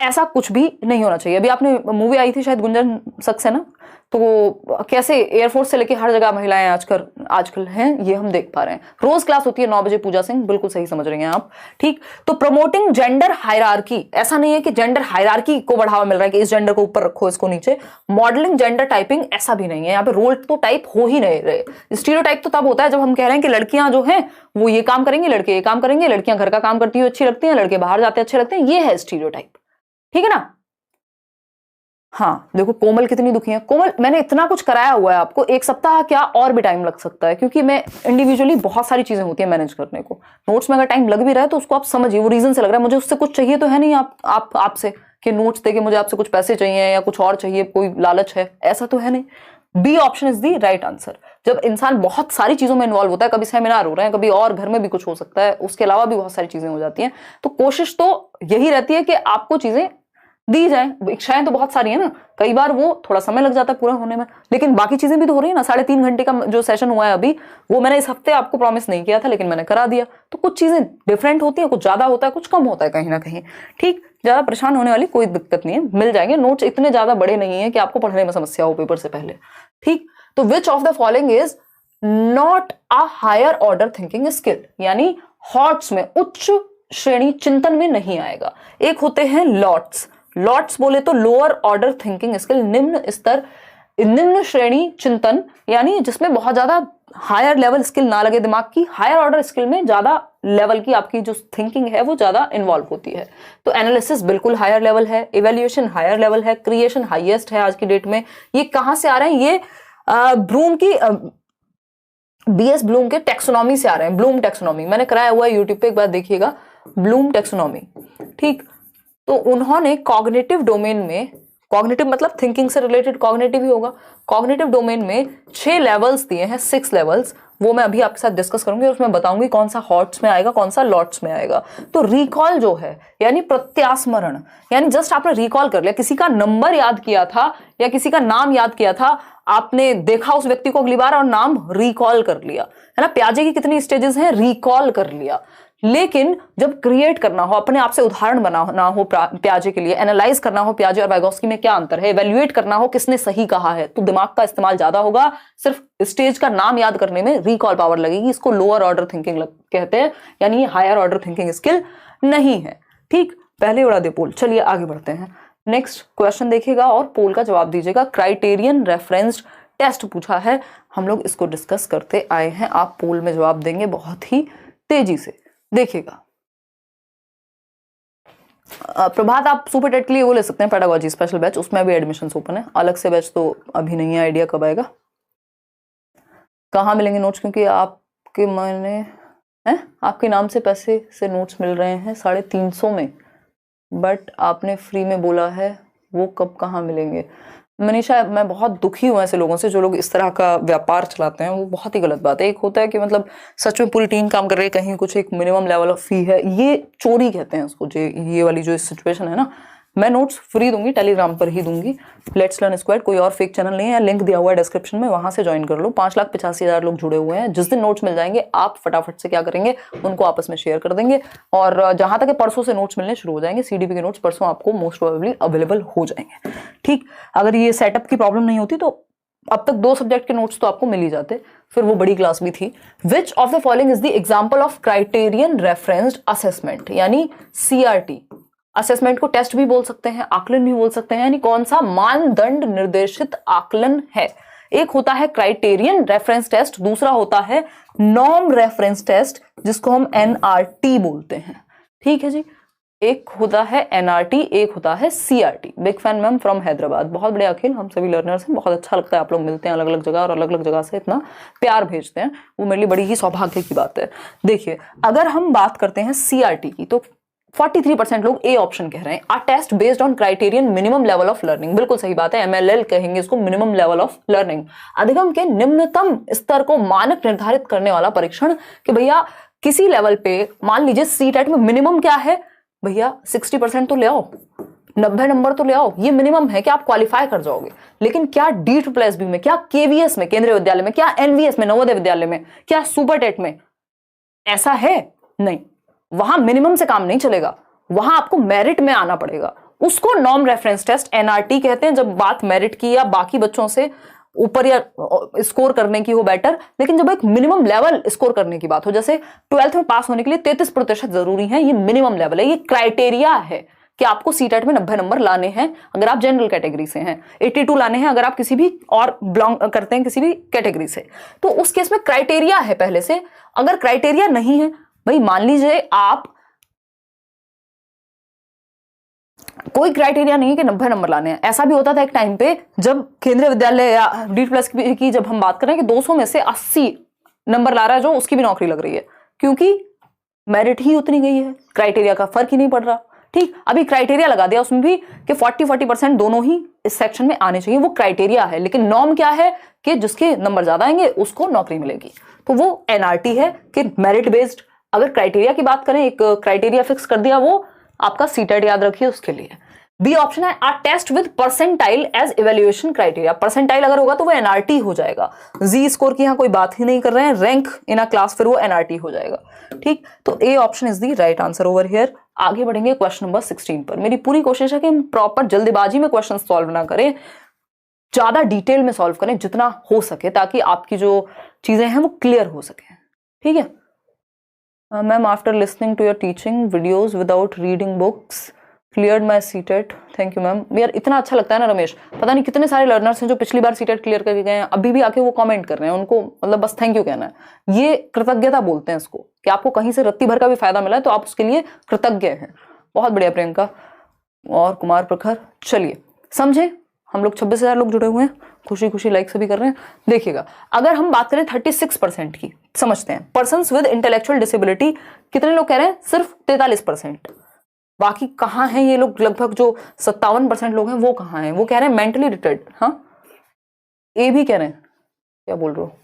ऐसा कुछ भी नहीं होना चाहिए। अभी आपने मूवी आई थी शायद गुंजन सक्सेना, तो कैसे एयरफोर्स से लेके हर जगह महिलाएं आजकल हैं, ये हम देख पा रहे हैं। रोज क्लास होती है 9 बजे, पूजा सिंह बिल्कुल सही समझ रही हैं आप, ठीक। तो प्रमोटिंग जेंडर हायरार्की, ऐसा नहीं है कि जेंडर हायरार्की को बढ़ावा मिल रहा है कि इस जेंडर को ऊपर रखो इसको नीचे। मॉडलिंग जेंडर टाइपिंग, ऐसा भी नहीं है, यहाँ पे रोल तो टाइप हो ही नहीं रहे। स्टीरियोटाइप तो तब होता है जब हम कह रहे हैं कि लड़कियां जो हैं वो ये काम करेंगे, लड़के ये काम करेंगे, लड़कियां घर का काम करती हुई अच्छी लगती हैं, लड़के बाहर जाते अच्छे लगते हैं, ये है स्टीरियोटाइप, ठीक है ना। हाँ देखो कोमल कितनी दुखी है। कोमल मैंने इतना कुछ कराया हुआ है आपको, एक सप्ताह क्या और भी टाइम लग सकता है, क्योंकि मैं इंडिविजुअली बहुत सारी चीजें होती है मैनेज करने को। नोट्स में अगर टाइम लग भी रहा है तो उसको आप समझिए, वो रीजन से लग रहा है, मुझे उससे कुछ चाहिए तो है नहीं आपसे कि नोट्स देके मुझे आपसे कुछ पैसे चाहिए या कुछ और चाहिए, कोई लालच है, ऐसा तो है नहीं। B option is the right answer. जब इंसान बहुत सारी चीजों में इन्वॉल्व होता है, कभी सेमिनार हो रहे हैं, कभी और घर में भी कुछ हो सकता है, उसके अलावा भी बहुत सारी चीजें हो जाती हैं, तो कोशिश तो यही रहती है कि आपको चीजें दी जाए। इच्छाएं तो बहुत सारी है ना, कई बार वो थोड़ा समय लग जाता है पूरा होने में, लेकिन बाकी चीजें भी तो हो रही है ना। 3.5 घंटे का जो सेशन हुआ है अभी, वो मैंने इस हफ्ते आपको प्रॉमिस नहीं किया था, लेकिन मैंने करा दिया। तो कुछ चीजें डिफरेंट होती है, कुछ ज्यादा होता है, कुछ कम होता है कहीं ना कहीं, ठीक। ज्यादा परेशान होने वाली कोई दिक्कत नहीं है, मिल जाएंगे। नोट्स इतने ज्यादा बड़े नहीं है कि आपको पढ़ने में समस्या हो पेपर से पहले, ठीक। तो which of the following is not a higher order thinking skill, यानी हॉट्स में, उच्च श्रेणी चिंतन में नहीं आएगा। एक होते हैं लॉट्स, लॉट्स बोले तो लोअर ऑर्डर थिंकिंग स्किल, निम्न स्तर, निम्न श्रेणी चिंतन, यानी जिसमें बहुत ज्यादा हायर लेवल स्किल ना लगे दिमाग की, हायर ऑर्डर स्किल में ज्यादा लेवल की आपकी जो थिंकिंग है वो ज्यादा इन्वॉल्व होती है। तो एनालिसिस बिल्कुल हायर लेवल है, इवेल्युएशन हायर लेवल है, क्रिएशन हाईएस्ट है आज की डेट में। ये कहां से आ रहे हैं? ये ब्लूम की बीएस ब्लूम के टेक्सोनॉमी से आ रहे हैं। ब्लूम टेक्सोनॉमी मैंने कराया हुआ है यूट्यूब पे, एक बार देखिएगा, ब्लूम टेक्सोनॉमी, ठीक। तो उन्होंने कॉग्निटिव डोमेन में, कॉग्निटिव मतलब थिंकिंग से रिलेटेड कॉग्निटिव ही होगा, कॉग्निटिव डोमेन में 6 लेवल्स दिए हैं, 6 लेवल्स। वो मैं अभी आपके साथ डिस्कस करूंगी, उसमें बताऊंगी कौन सा हॉट्स में आएगा, कौन सा लॉट्स में आएगा। तो रिकॉल जो है, यानी प्रत्यास्मरण, यानी जस्ट आपने रिकॉल कर लिया, किसी का नंबर याद किया था या किसी का नाम याद किया था, आपने देखा उस व्यक्ति को अगली बार और नाम रिकॉल कर लिया, है ना। प्याजे की कितनी स्टेजेस हैं? रिकॉल कर लिया। लेकिन जब क्रिएट करना हो, अपने आप से उदाहरण बनाना हो प्याजे के लिए, एनालाइज करना हो प्याजे और वाइगोस्की में क्या अंतर है, इवैल्यूएट करना हो किसने सही कहा है, तो दिमाग का इस्तेमाल ज्यादा होगा। सिर्फ स्टेज का नाम याद करने में रिकॉल पावर लगेगी, इसको लोअर ऑर्डर थिंकिंग कहते हैं, यानी ये हायर ऑर्डर थिंकिंग स्किल नहीं है, ठीक। पहले उड़ा दे पोल। चलिए आगे बढ़ते हैं, नेक्स्ट क्वेश्चन देखिएगा और पोल का जवाब दीजिएगा। क्राइटेरियन रेफरेंस्ड टेस्ट पूछा है, हम लोग इसको डिस्कस करते आए हैं, आप पोल में जवाब देंगे बहुत ही तेजी से, देखिएगा। प्रभात आप सुपर टेट के लिए वो ले सकते हैं, पेडागोजी स्पेशल बैच, उसमें भी एडमिशन ओपन है, अलग से बैच तो अभी नहीं है, आइडिया कब आएगा। कहाँ मिलेंगे नोट्स? क्योंकि आपके मैंने आपके नाम से पैसे से नोट्स मिल रहे हैं 350 में, बट आपने फ्री में बोला है, वो कब कहाँ मिलेंगे? मनीषा मैं बहुत दुखी हूँ ऐसे लोगों से जो लोग इस तरह का व्यापार चलाते हैं, वो बहुत ही गलत बात है। एक होता है कि मतलब सच में पूरी टीम काम कर रही है, कहीं कुछ एक मिनिमम लेवल ऑफ फी है, ये चोरी कहते हैं उसको। ये वाली जो सिचुएशन है ना, मैं नोट्स फ्री दूंगी, टेलीग्राम पर ही दूंगी। लेट्स लर्न स्क्वाड कोई और फेक चैनल नहीं है, लिंक दिया हुआ है डिस्क्रिप्शन में, वहां से ज्वाइन कर लो। 5,85,000 लोग जुड़े हुए हैं। जिस दिन नोट्स मिल जाएंगे आप फटाफट से क्या करेंगे, उनको आपस में शेयर कर देंगे। और जहां तक परसों से नोट्स मिलने शुरू हो जाएंगे, सीडीपी के नोट्स परसों आपको मोस्ट प्रोबेबली अवेलेबल हो जाएंगे। ठीक, अगर ये सेटअप की प्रॉब्लम नहीं होती तो अब तक 2 सब्जेक्ट के नोट्स तो आपको मिल ही जाते, फिर वो बड़ी क्लास भी थी। विच of the following is the example of criterion referenced assessment, यानी सीआरटी। असेसमेंट को टेस्ट भी बोल सकते हैं, आकलन भी बोल सकते हैं, यानी कौन सा मानदंड निर्देशित आकलन है। एक होता है क्राइटेरियन रेफरेंस टेस्ट, दूसरा होता है नॉर्म रेफरेंस टेस्ट, जिसको हम एनआरटी बोलते हैं। ठीक है जी, एक होता है एनआरटी, एक होता है CRT. Big fan ma'am from Hyderabad, बहुत बड़े अखिल, हम सभी लर्नर्स हैं, बहुत अच्छा लगता है आप लोग मिलते हैं अलग अलग जगह और अलग अलग जगह से इतना प्यार भेजते हैं, वो मेरे लिए बड़ी ही सौभाग्य की बात है। देखिए, अगर हम बात करते हैं सीआरटी की तो 43% लोग ए ऑप्शन कह रहे हैं, a test based on criterion minimum level of learning. बिल्कुल सही बात है, एमएलएल कहेंगे इसको, मिनिमम लेवल ऑफ लर्निंग, अधिगम के निम्नतम स्तर को मानक निर्धारित करने वाला परीक्षण। कि भैया किसी लेवल पे, मान लीजिए सीटेट में मिनिमम क्या है भैया, 60% तो ले आओ, 90 नंबर तो ले आओ, ये मिनिमम है कि आप क्वालिफाई कर जाओगे। लेकिन क्या D+B में, क्या केवीएस में केंद्रीय विद्यालय में, क्या एनवीएस में नवोदय विद्यालय में, क्या सुपर टेट में ऐसा है? नहीं, वहां मिनिमम से काम नहीं चलेगा, वहां आपको मेरिट में आना पड़ेगा। उसको नॉर्म रेफरेंस टेस्ट एनआरटी कहते हैं, जब बात मेरिट की या बाकी बच्चों से ऊपर या स्कोर करने की हो बेटर। लेकिन जब एक मिनिमम लेवल स्कोर करने की बात हो, जैसे 12th में पास होने के लिए 33% जरूरी है, ये मिनिमम लेवल है, ये क्राइटेरिया है कि आपको सीटेट में 90 नंबर लाने हैं अगर आप जनरल कैटेगरी से हैं, 82 लाने हैं अगर आप किसी भी और बिलोंग करते हैं किसी भी कैटेगरी से। तो उस केस में क्राइटेरिया है पहले से। अगर क्राइटेरिया नहीं है भाई, मान लीजिए आप, कोई क्राइटेरिया नहीं है कि 90 नंबर लाने हैं। ऐसा भी होता था एक टाइम पे, जब केंद्रीय विद्यालय या D+ की जब हम बात करें कि 200 में से 80 नंबर ला रहा है जो, उसकी भी नौकरी लग रही है, क्योंकि मेरिट ही उतनी गई है, क्राइटेरिया का फर्क ही नहीं पड़ रहा। ठीक, अभी क्राइटेरिया लगा दिया उसमें भी कि 40% दोनों ही इस सेक्शन में आने चाहिए, वो क्राइटेरिया है। लेकिन नॉर्म क्या है कि जिसके नंबर ज्यादा आएंगे उसको नौकरी मिलेगी, तो वो एनआरटी है कि मेरिट बेस्ड। अगर क्राइटेरिया की बात करें, एक क्राइटेरिया फिक्स कर दिया, वो आपका सीटेट याद रखिए उसके लिए। बी ऑप्शन है a test with percentile as evaluation criteria. Percentile अगर होगा तो वो एनआरटी हो जाएगा। जी स्कोर की यहां कोई बात ही नहीं कर रहे हैं, रैंक इन अ क्लास, फिर वो एनआरटी हो जाएगा। ठीक, तो A option is the right answer over here. आगे बढ़ेंगे क्वेश्चन नंबर 16 पर। मेरी पूरी कोशिश है कि हम प्रॉपर जल्दबाजी में क्वेश्चन सॉल्व ना करें, ज्यादा डिटेल में सॉल्व करें जितना हो सके, ताकि आपकी जो चीजें हैं वो क्लियर हो सके। ठीक है ma'am, after listening to your teaching videos without reading books cleared my CTET, thank you ma'am. यार इतना अच्छा लगता है ना रमेश, पता नहीं कितने सारे लर्नर्स हैं जो पिछली बार सीटेट क्लियर करके गए हैं, अभी भी आके वो कमेंट कर रहे हैं, उनको मतलब बस थैंक यू कहना है। ये कृतज्ञता बोलते हैं इसको, कि आपको कहीं से रत्ती भर का भी फायदा मिला है तो आप उसके लिए कृतज्ञ हैं। बहुत बढ़िया प्रियंका और कुमार प्रखर। चलिए समझे, हम लोग 26,000 लोग जुड़े हुए हैं, खुशी खुशी लाइक सभी कर रहे हैं। देखिएगा, अगर हम बात करें 36% की, समझते हैं पर्सन्स विद इंटेलेक्चुअल डिसेबिलिटी, कितने लोग कह रहे हैं? सिर्फ 43%। बाकी कहाँ हैं ये लोग? लगभग जो 57% लोग हैं वो कहाँ हैं? वो कह रहे हैं मेंटली रिटार्ड। हाँ, ए भी कह रहे हैं, क्या बोल रहे हो?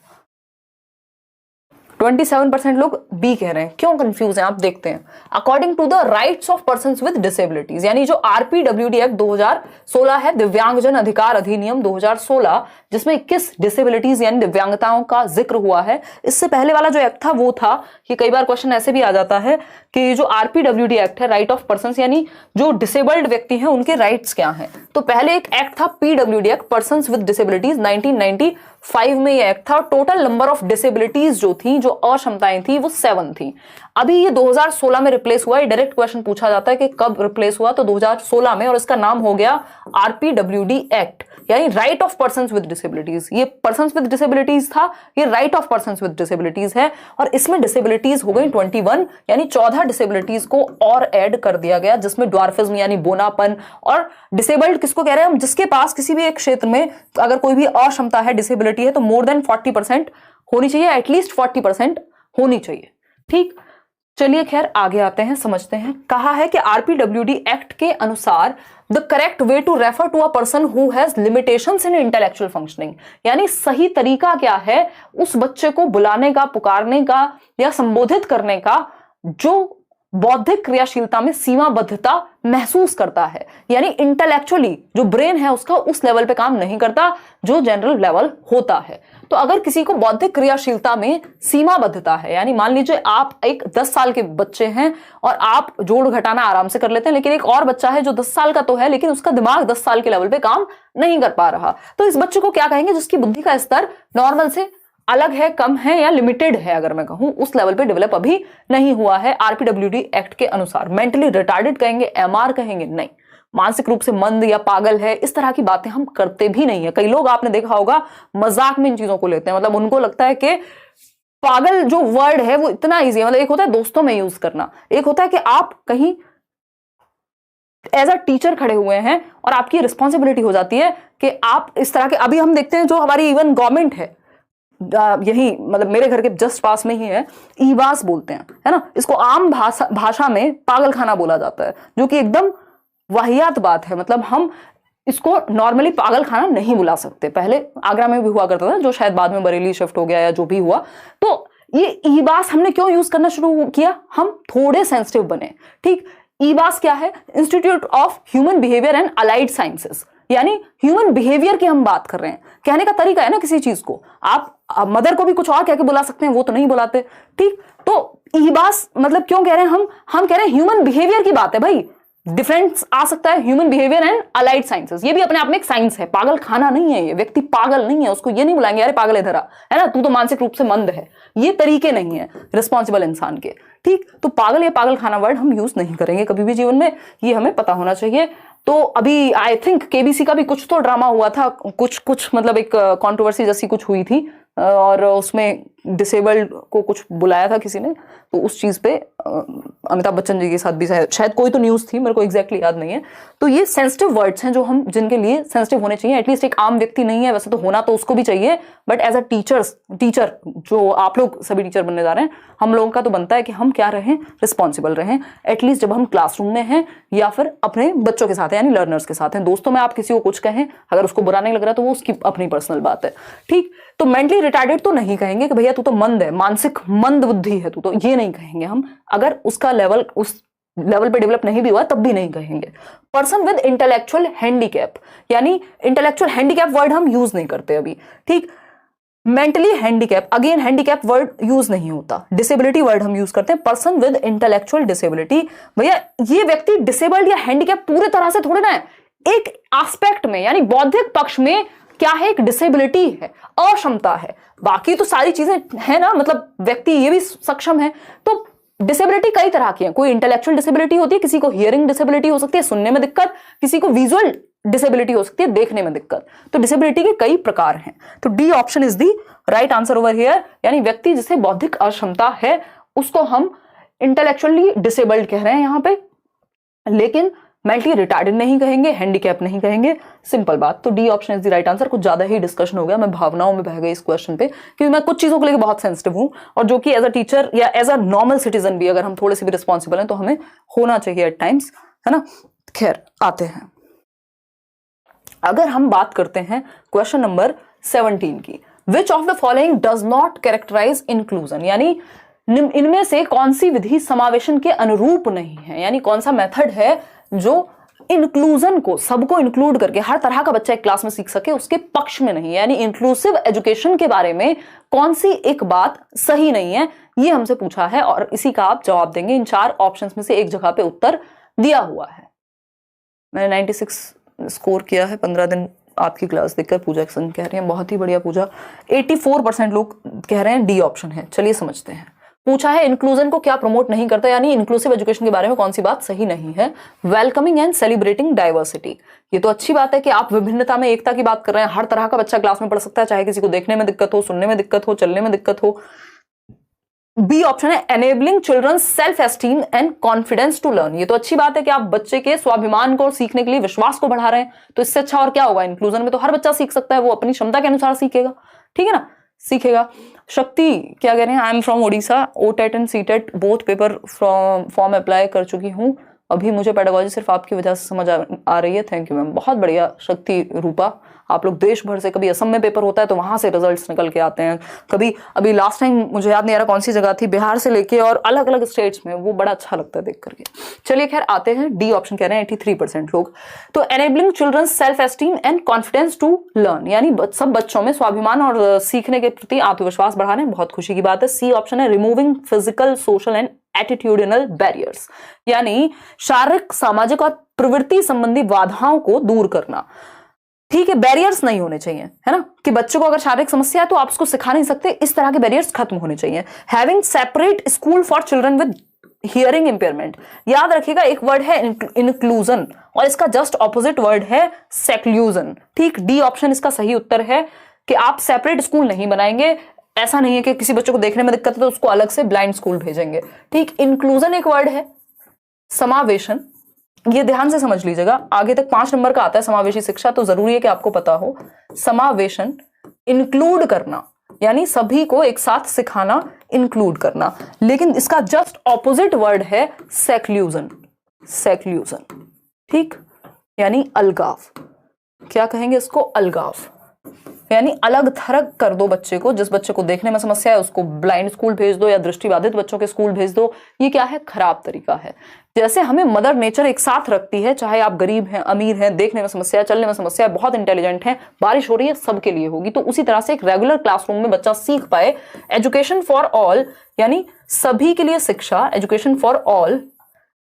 27% लोग बी कह रहे हैं। क्यों कंफ्यूज हैं आप? देखते हैं। According to the rights of persons with disabilities, यानी जो आरपीडब्ल्यूडी एक्ट 2016 है, दिव्यांगजन अधिकार अधिनियम 2016, जिसमें 21 डिसेबिलिटीज यानी दिव्यांगताओं का जिक्र हुआ है। इससे पहले वाला जो एक्ट था वो था कि कई बार क्वेश्चन ऐसे भी आ जाता है कि जो आरपीडब्ल्यूडी एक्ट है, राइट ऑफ पर्सन्स, यानी जो डिसेबल्ड व्यक्ति हैं उनके राइट्स क्या हैं। तो पहले एक एक्ट था PWD act, persons with disabilities, 1995 में ये एक्ट था। टोटल नंबर ऑफ डिसेबिलिटीज जो थी, जो अक्षमताएं थी, वो 7 थी। अभी ये 2016 में रिप्लेस हुआ। ये डायरेक्ट क्वेश्चन पूछा जाता है कि कब रिप्लेस हुआ, तो 2016 में, और इसका नाम हो गया आरपीडब्ल्यूडी एक्ट, यानी right of persons with disabilities. ये पर्सन्स विद डिसेबिलिटीज था, ये right of persons with disabilities है। और इसमें डिसेबिलिटीज हो गई 21, यानी 14 डिसेबिलिटीज को और ऐड कर दिया गया, जिसमें ड्वार्फिज्म यानी बोनापन, और डिसेबल्ड किसको कह रहे हैं हम? जिसके पास किसी भी एक क्षेत्र में अगर कोई भी अक्षमता है, डिसेबिलिटी है, तो मोर देन 40% होनी चाहिए, एटलीस्ट 40% होनी चाहिए। ठीक, चलिए खैर आगे आते हैं, समझते हैं। कहा है कि आरपीडब्ल्यूडी एक्ट के अनुसार the correct way to refer to a person who has limitations in intellectual functioning, यानी सही तरीका क्या है उस बच्चे को बुलाने का, पुकारने का या संबोधित करने का जो बौद्धिक क्रियाशीलता में सीमाबद्धता महसूस करता है, यानी इंटेलेक्चुअली जो ब्रेन है उसका उस लेवल पे काम नहीं करता जो जनरल लेवल होता है। तो अगर किसी को बौद्धिक क्रियाशीलता में सीमाबद्धता है, यानी मान लीजिए आप एक 10 साल के बच्चे हैं और आप जोड़ घटाना आराम से कर लेते हैं, लेकिन एक और बच्चा है जो 10 साल का तो है लेकिन उसका दिमाग 10 साल के लेवल पे काम नहीं कर पा रहा, तो इस बच्चे को क्या कहेंगे? जिसकी बुद्धि का स्तर नॉर्मल से अलग है, कम है या लिमिटेड है, अगर मैं कहूं उस लेवल पे डेवलप अभी नहीं हुआ है आरपीडब्ल्यूडी एक्ट के अनुसार। मेंटली रिटार्डेड कहेंगे, एमआर कहेंगे? नहीं। मानसिक रूप से मंद या पागल है, इस तरह की बातें हम करते भी नहीं है। कई लोग आपने देखा होगा मजाक में इन चीजों को लेते हैं, मतलब उनको लगता है कि पागल जो वर्ड है वो इतना ईजी है। मतलब एक होता है दोस्तों में यूज करना, एक होता है कि आप कहीं एज अ टीचर खड़े हुए हैं और आपकी रिस्पॉन्सिबिलिटी हो जाती है कि आप इस तरह के, अभी हम देखते हैं जो हमारी इवन गवर्नमेंट है, यही मतलब मेरे घर के जस्ट पास में ही है, ईबास बोलते हैं, है ना, इसको आम भाषा में पागल खाना बोला जाता है, जो कि एकदम वाहियात बात है। मतलब हम इसको नॉर्मली पागल खाना नहीं बुला सकते। पहले आगरा में भी हुआ करता था, जो शायद बाद में बरेली शिफ्ट हो गया या जो भी हुआ। तो ये ईबास हमने क्यों यूज करना शुरू किया? हम थोड़े सेंसिटिव बने। ठीक, ईबास क्या है? Institute of human behaviour and allied sciences, यानी ह्यूमन बिहेवियर की हम बात कर रहे हैं। कहने का तरीका है ना किसी चीज को, आप मदर को भी कुछ और कह के बुला सकते हैं, वो तो नहीं बुलाते। ठीक, तो ईबास मतलब क्यों कह रहे हैं हम कह रहे हैं ह्यूमन बिहेवियर की बात है भाई। डिफरेंस आ सकता है human behaviour and allied sciences, ये भी अपने आप में एक साइंस है। पागल खाना नहीं है, ये व्यक्ति पागल नहीं है, उसको ये नहीं बुलाएंगे अरे पागल इधर आ, है ना, तू तो मानसिक रूप से मंद है। ये तरीके नहीं है रिस्पॉन्सिबल इंसान के। ठीक, तो पागल या पागल खाना वर्ड हम यूज नहीं करेंगे कभी भी जीवन में, ये हमें पता होना चाहिए। तो अभी आई थिंक केबीसी का भी कुछ तो ड्रामा हुआ था, कुछ मतलब एक कंट्रोवर्सी जैसी कुछ हुई थी, और उसमें डिसेबल्ड को कुछ बुलाया था किसी ने, तो उस चीज पे अमिताभ बच्चन जी के साथ भी शायद कोई तो न्यूज थी, मेरे को एग्जैक्टली याद नहीं है। तो ये सेंसिटिव वर्ड्स हैं जो हम, जिनके लिए सेंसिटिव होने चाहिए। एटलीस्ट एक आम व्यक्ति नहीं है, वैसे तो होना तो उसको भी चाहिए, बट एज अ टीचर जो आप लोग सभी टीचर बनने जा रहे हैं, हम लोगों का तो बनता है कि हम क्या रहें, रिस्पॉन्सिबल रहें। एटलीस्ट जब हम क्लासरूम में हैं या फिर अपने बच्चों के साथ हैं, यानी लर्नर्स के साथ हैं। दोस्तों में आप किसी को कुछ कहें, अगर उसको बुरा नहीं लग रहा तो वो उसकी अपनी पर्सनल बात है। ठीक, तो मेंटली रिटार्डेड तो नहीं कहेंगे कि भैया तू तो मंद है, मानसिक मंद बुद्धि है तू तो, ये नहीं कहेंगे हम। अगर उसका लेवल उस लेवल पे डेवलप नहीं भी हुआ तब भी नहीं कहेंगे। पर्सन विद इंटेलेक्चुअल हैंडीकैप, यानी इंटेलेक्चुअल हैंडीकैप वर्ड हम यूज नहीं करते अभी। ठीक, mentally handicap, again handicap word use नहीं होता, डिसेबिलिटी वर्ड हम यूज करते हैं। पर्सन विद इंटेलेक्चुअल डिसेबिलिटी, भैया ये व्यक्ति डिसेबल्ड या हैंडीकैप पूरे तरह से थोड़े ना है, एक एस्पेक्ट में यानी बौद्धिक पक्ष में क्या है, एक डिसेबिलिटी है, अक्षमता है। बाकी तो सारी चीजें है ना, मतलब व्यक्ति ये भी सक्षम है। तो डिसेबिलिटी कई तरह की है, कोई इंटेलेक्चुअल डिसेबिलिटी होती है, किसी को हियरिंग डिसेबिलिटी हो सकती है, सुनने में दिक्कत, किसी को विजुअल डिसेबिलिटी हो सकती है, देखने में दिक्कत। तो डिसेबिलिटी के कई प्रकार हैं। तो D option is the right answer over here, यानी व्यक्ति जिसे बौद्धिक अक्षमता है उसको हम इंटेलेक्चुअली डिसेबल्ड कह रहे हैं यहां पे, लेकिन मेंटली रिटार्डेड नहीं कहेंगे, हैंडीकैप नहीं कहेंगे। सिंपल बात। तो D option is the right answer. कुछ ज्यादा ही डिस्कशन हो गया, मैं भावनाओं में बह गई इस क्वेश्चन पे, क्योंकि मैं कुछ चीजों को लेकर बहुत सेंसिटिव हूं, और जो कि एज अ टीचर या एज अ नॉर्मल सिटीजन भी अगर हम थोड़े से भी रिस्पॉन्सिबल हैं तो हमें होना चाहिए एट टाइम्स, है ना। खैर आते हैं, अगर हम बात करते हैं क्वेश्चन नंबर 17 की, which of the following does not characterize inclusion, यानी इनमें से कौन सी विधि समावेशन के अनुरूप नहीं है, यानी कौन सा मेथड है जो इंक्लूजन को, सबको इंक्लूड करके हर तरह का बच्चा एक क्लास में सीख सके, उसके पक्ष में नहीं है। यानी इंक्लूसिव एजुकेशन के बारे में कौन सी एक बात सही नहीं है, ये हमसे पूछा है, और इसी का आप जवाब देंगे। इन 4 ऑप्शंस में से एक जगह पे उत्तर दिया हुआ है। मैंने 96 स्कोर किया है 15 दिन आपकी क्लास देखकर। पूजा संग कह रहे हैं बहुत ही बढ़िया पूजा। 84% लोग कह रहे हैं डी ऑप्शन है। चलिए समझते हैं। पूछा है इंक्लूजन को क्या प्रमोट नहीं करता, यानी इंक्लूसिव एजुकेशन के बारे में कौन सी बात सही नहीं है। वेलकमिंग एंड सेलिब्रेटिंग डाइवर्सिटी, ये तो अच्छी बात है कि आप विभिन्नता में एकता की बात कर रहे हैं। हर तरह का बच्चा क्लास में पढ़ सकता है, चाहे किसी को देखने में दिक्कत हो, सुनने में दिक्कत हो, चलने में दिक्कत हो। बी ऑप्शन है enabling children self esteem and confidence to learn, ये तो अच्छी बात है कि आप बच्चे के स्वाभिमान को, सीखने के लिए विश्वास को बढ़ा रहे हैं। तो इससे अच्छा और क्या होगा। इंक्लूजन में तो हर बच्चा सीख सकता है, वो अपनी क्षमता के अनुसार सीखेगा, ठीक है ना, सीखेगा। शक्ति क्या कह रहे हैं, I am from Odisha, OTET and CTET both paper form apply कर चुकी हूँ, अभी मुझे पेडागोजी सिर्फ आपकी वजह से समझ आ रही है, थैंक यू मैम, बहुत बढ़िया शक्ति रूपा। आप लोग देश भर से, कभी असम में पेपर होता है तो वहां से रिजल्ट्स निकल के आते हैं, कभी अभी लास्ट टाइम मुझे याद नहीं आ रहा कौन सी जगह थी, बिहार से लेके और अलग अलग स्टेट्स में, वो बड़ा अच्छा लगता है देख करके। चलिए खैर आते हैं, डी ऑप्शन कह रहे हैं 83% लोग। तो enabling children self esteem and confidence to learn, यानी सब बच्चों में स्वाभिमान और सीखने के प्रति आत्मविश्वास बढ़ाने, बहुत खुशी की बात है। सी ऑप्शन है removing physical social and attitudinal barriers, यानी शारीरिक सामाजिक और प्रवृत्ति संबंधी बाधाओं को दूर करना। ठीक है, बैरियर्स नहीं होने चाहिए, है ना, कि बच्चों को अगर शारीरिक समस्या है तो आप उसको सिखा नहीं सकते, इस तरह के बैरियर्स खत्म होने चाहिए। Having separate school for children with hearing impairment, याद रखिएगा एक वर्ड है इंक्लूजन और इसका जस्ट ऑपोजिट वर्ड है सेक्लूजन। ठीक, डी ऑप्शन इसका सही उत्तर है कि आप सेपरेट स्कूल नहीं बनाएंगे। ऐसा नहीं है कि किसी बच्चों को देखने में दिक्कत है तो उसको अलग से ब्लाइंड स्कूल भेजेंगे। ठीक, इंक्लूजन एक वर्ड है, समावेशन, ये ध्यान से समझ लीजिएगा, आगे तक 5 नंबर का आता है समावेशी शिक्षा, तो जरूरी है कि आपको पता हो। समावेशन, इंक्लूड करना, यानी सभी को एक साथ सिखाना, इंक्लूड करना, लेकिन इसका जस्ट ऑपोजिट वर्ड है सेक्लूजन। सेक्लूजन, ठीक, यानी अलगाव। क्या कहेंगे इसको? अलगाव, यानी अलग थलग कर दो बच्चे को। जिस बच्चे को देखने में समस्या है उसको ब्लाइंड स्कूल भेज दो या दृष्टिबाधित बच्चों के स्कूल भेज दो। ये क्या है? खराब तरीका है। जैसे हमें मदर नेचर एक साथ रखती है, चाहे आप गरीब हैं, अमीर हैं, देखने में समस्या है, चलने में समस्या है, बहुत इंटेलिजेंट हैं, बारिश हो रही है, सबके लिए होगी, तो उसी तरह से एक रेगुलर क्लासरूम में बच्चा सीख पाए। एजुकेशन फॉर ऑल, यानी सभी के लिए शिक्षा, education for all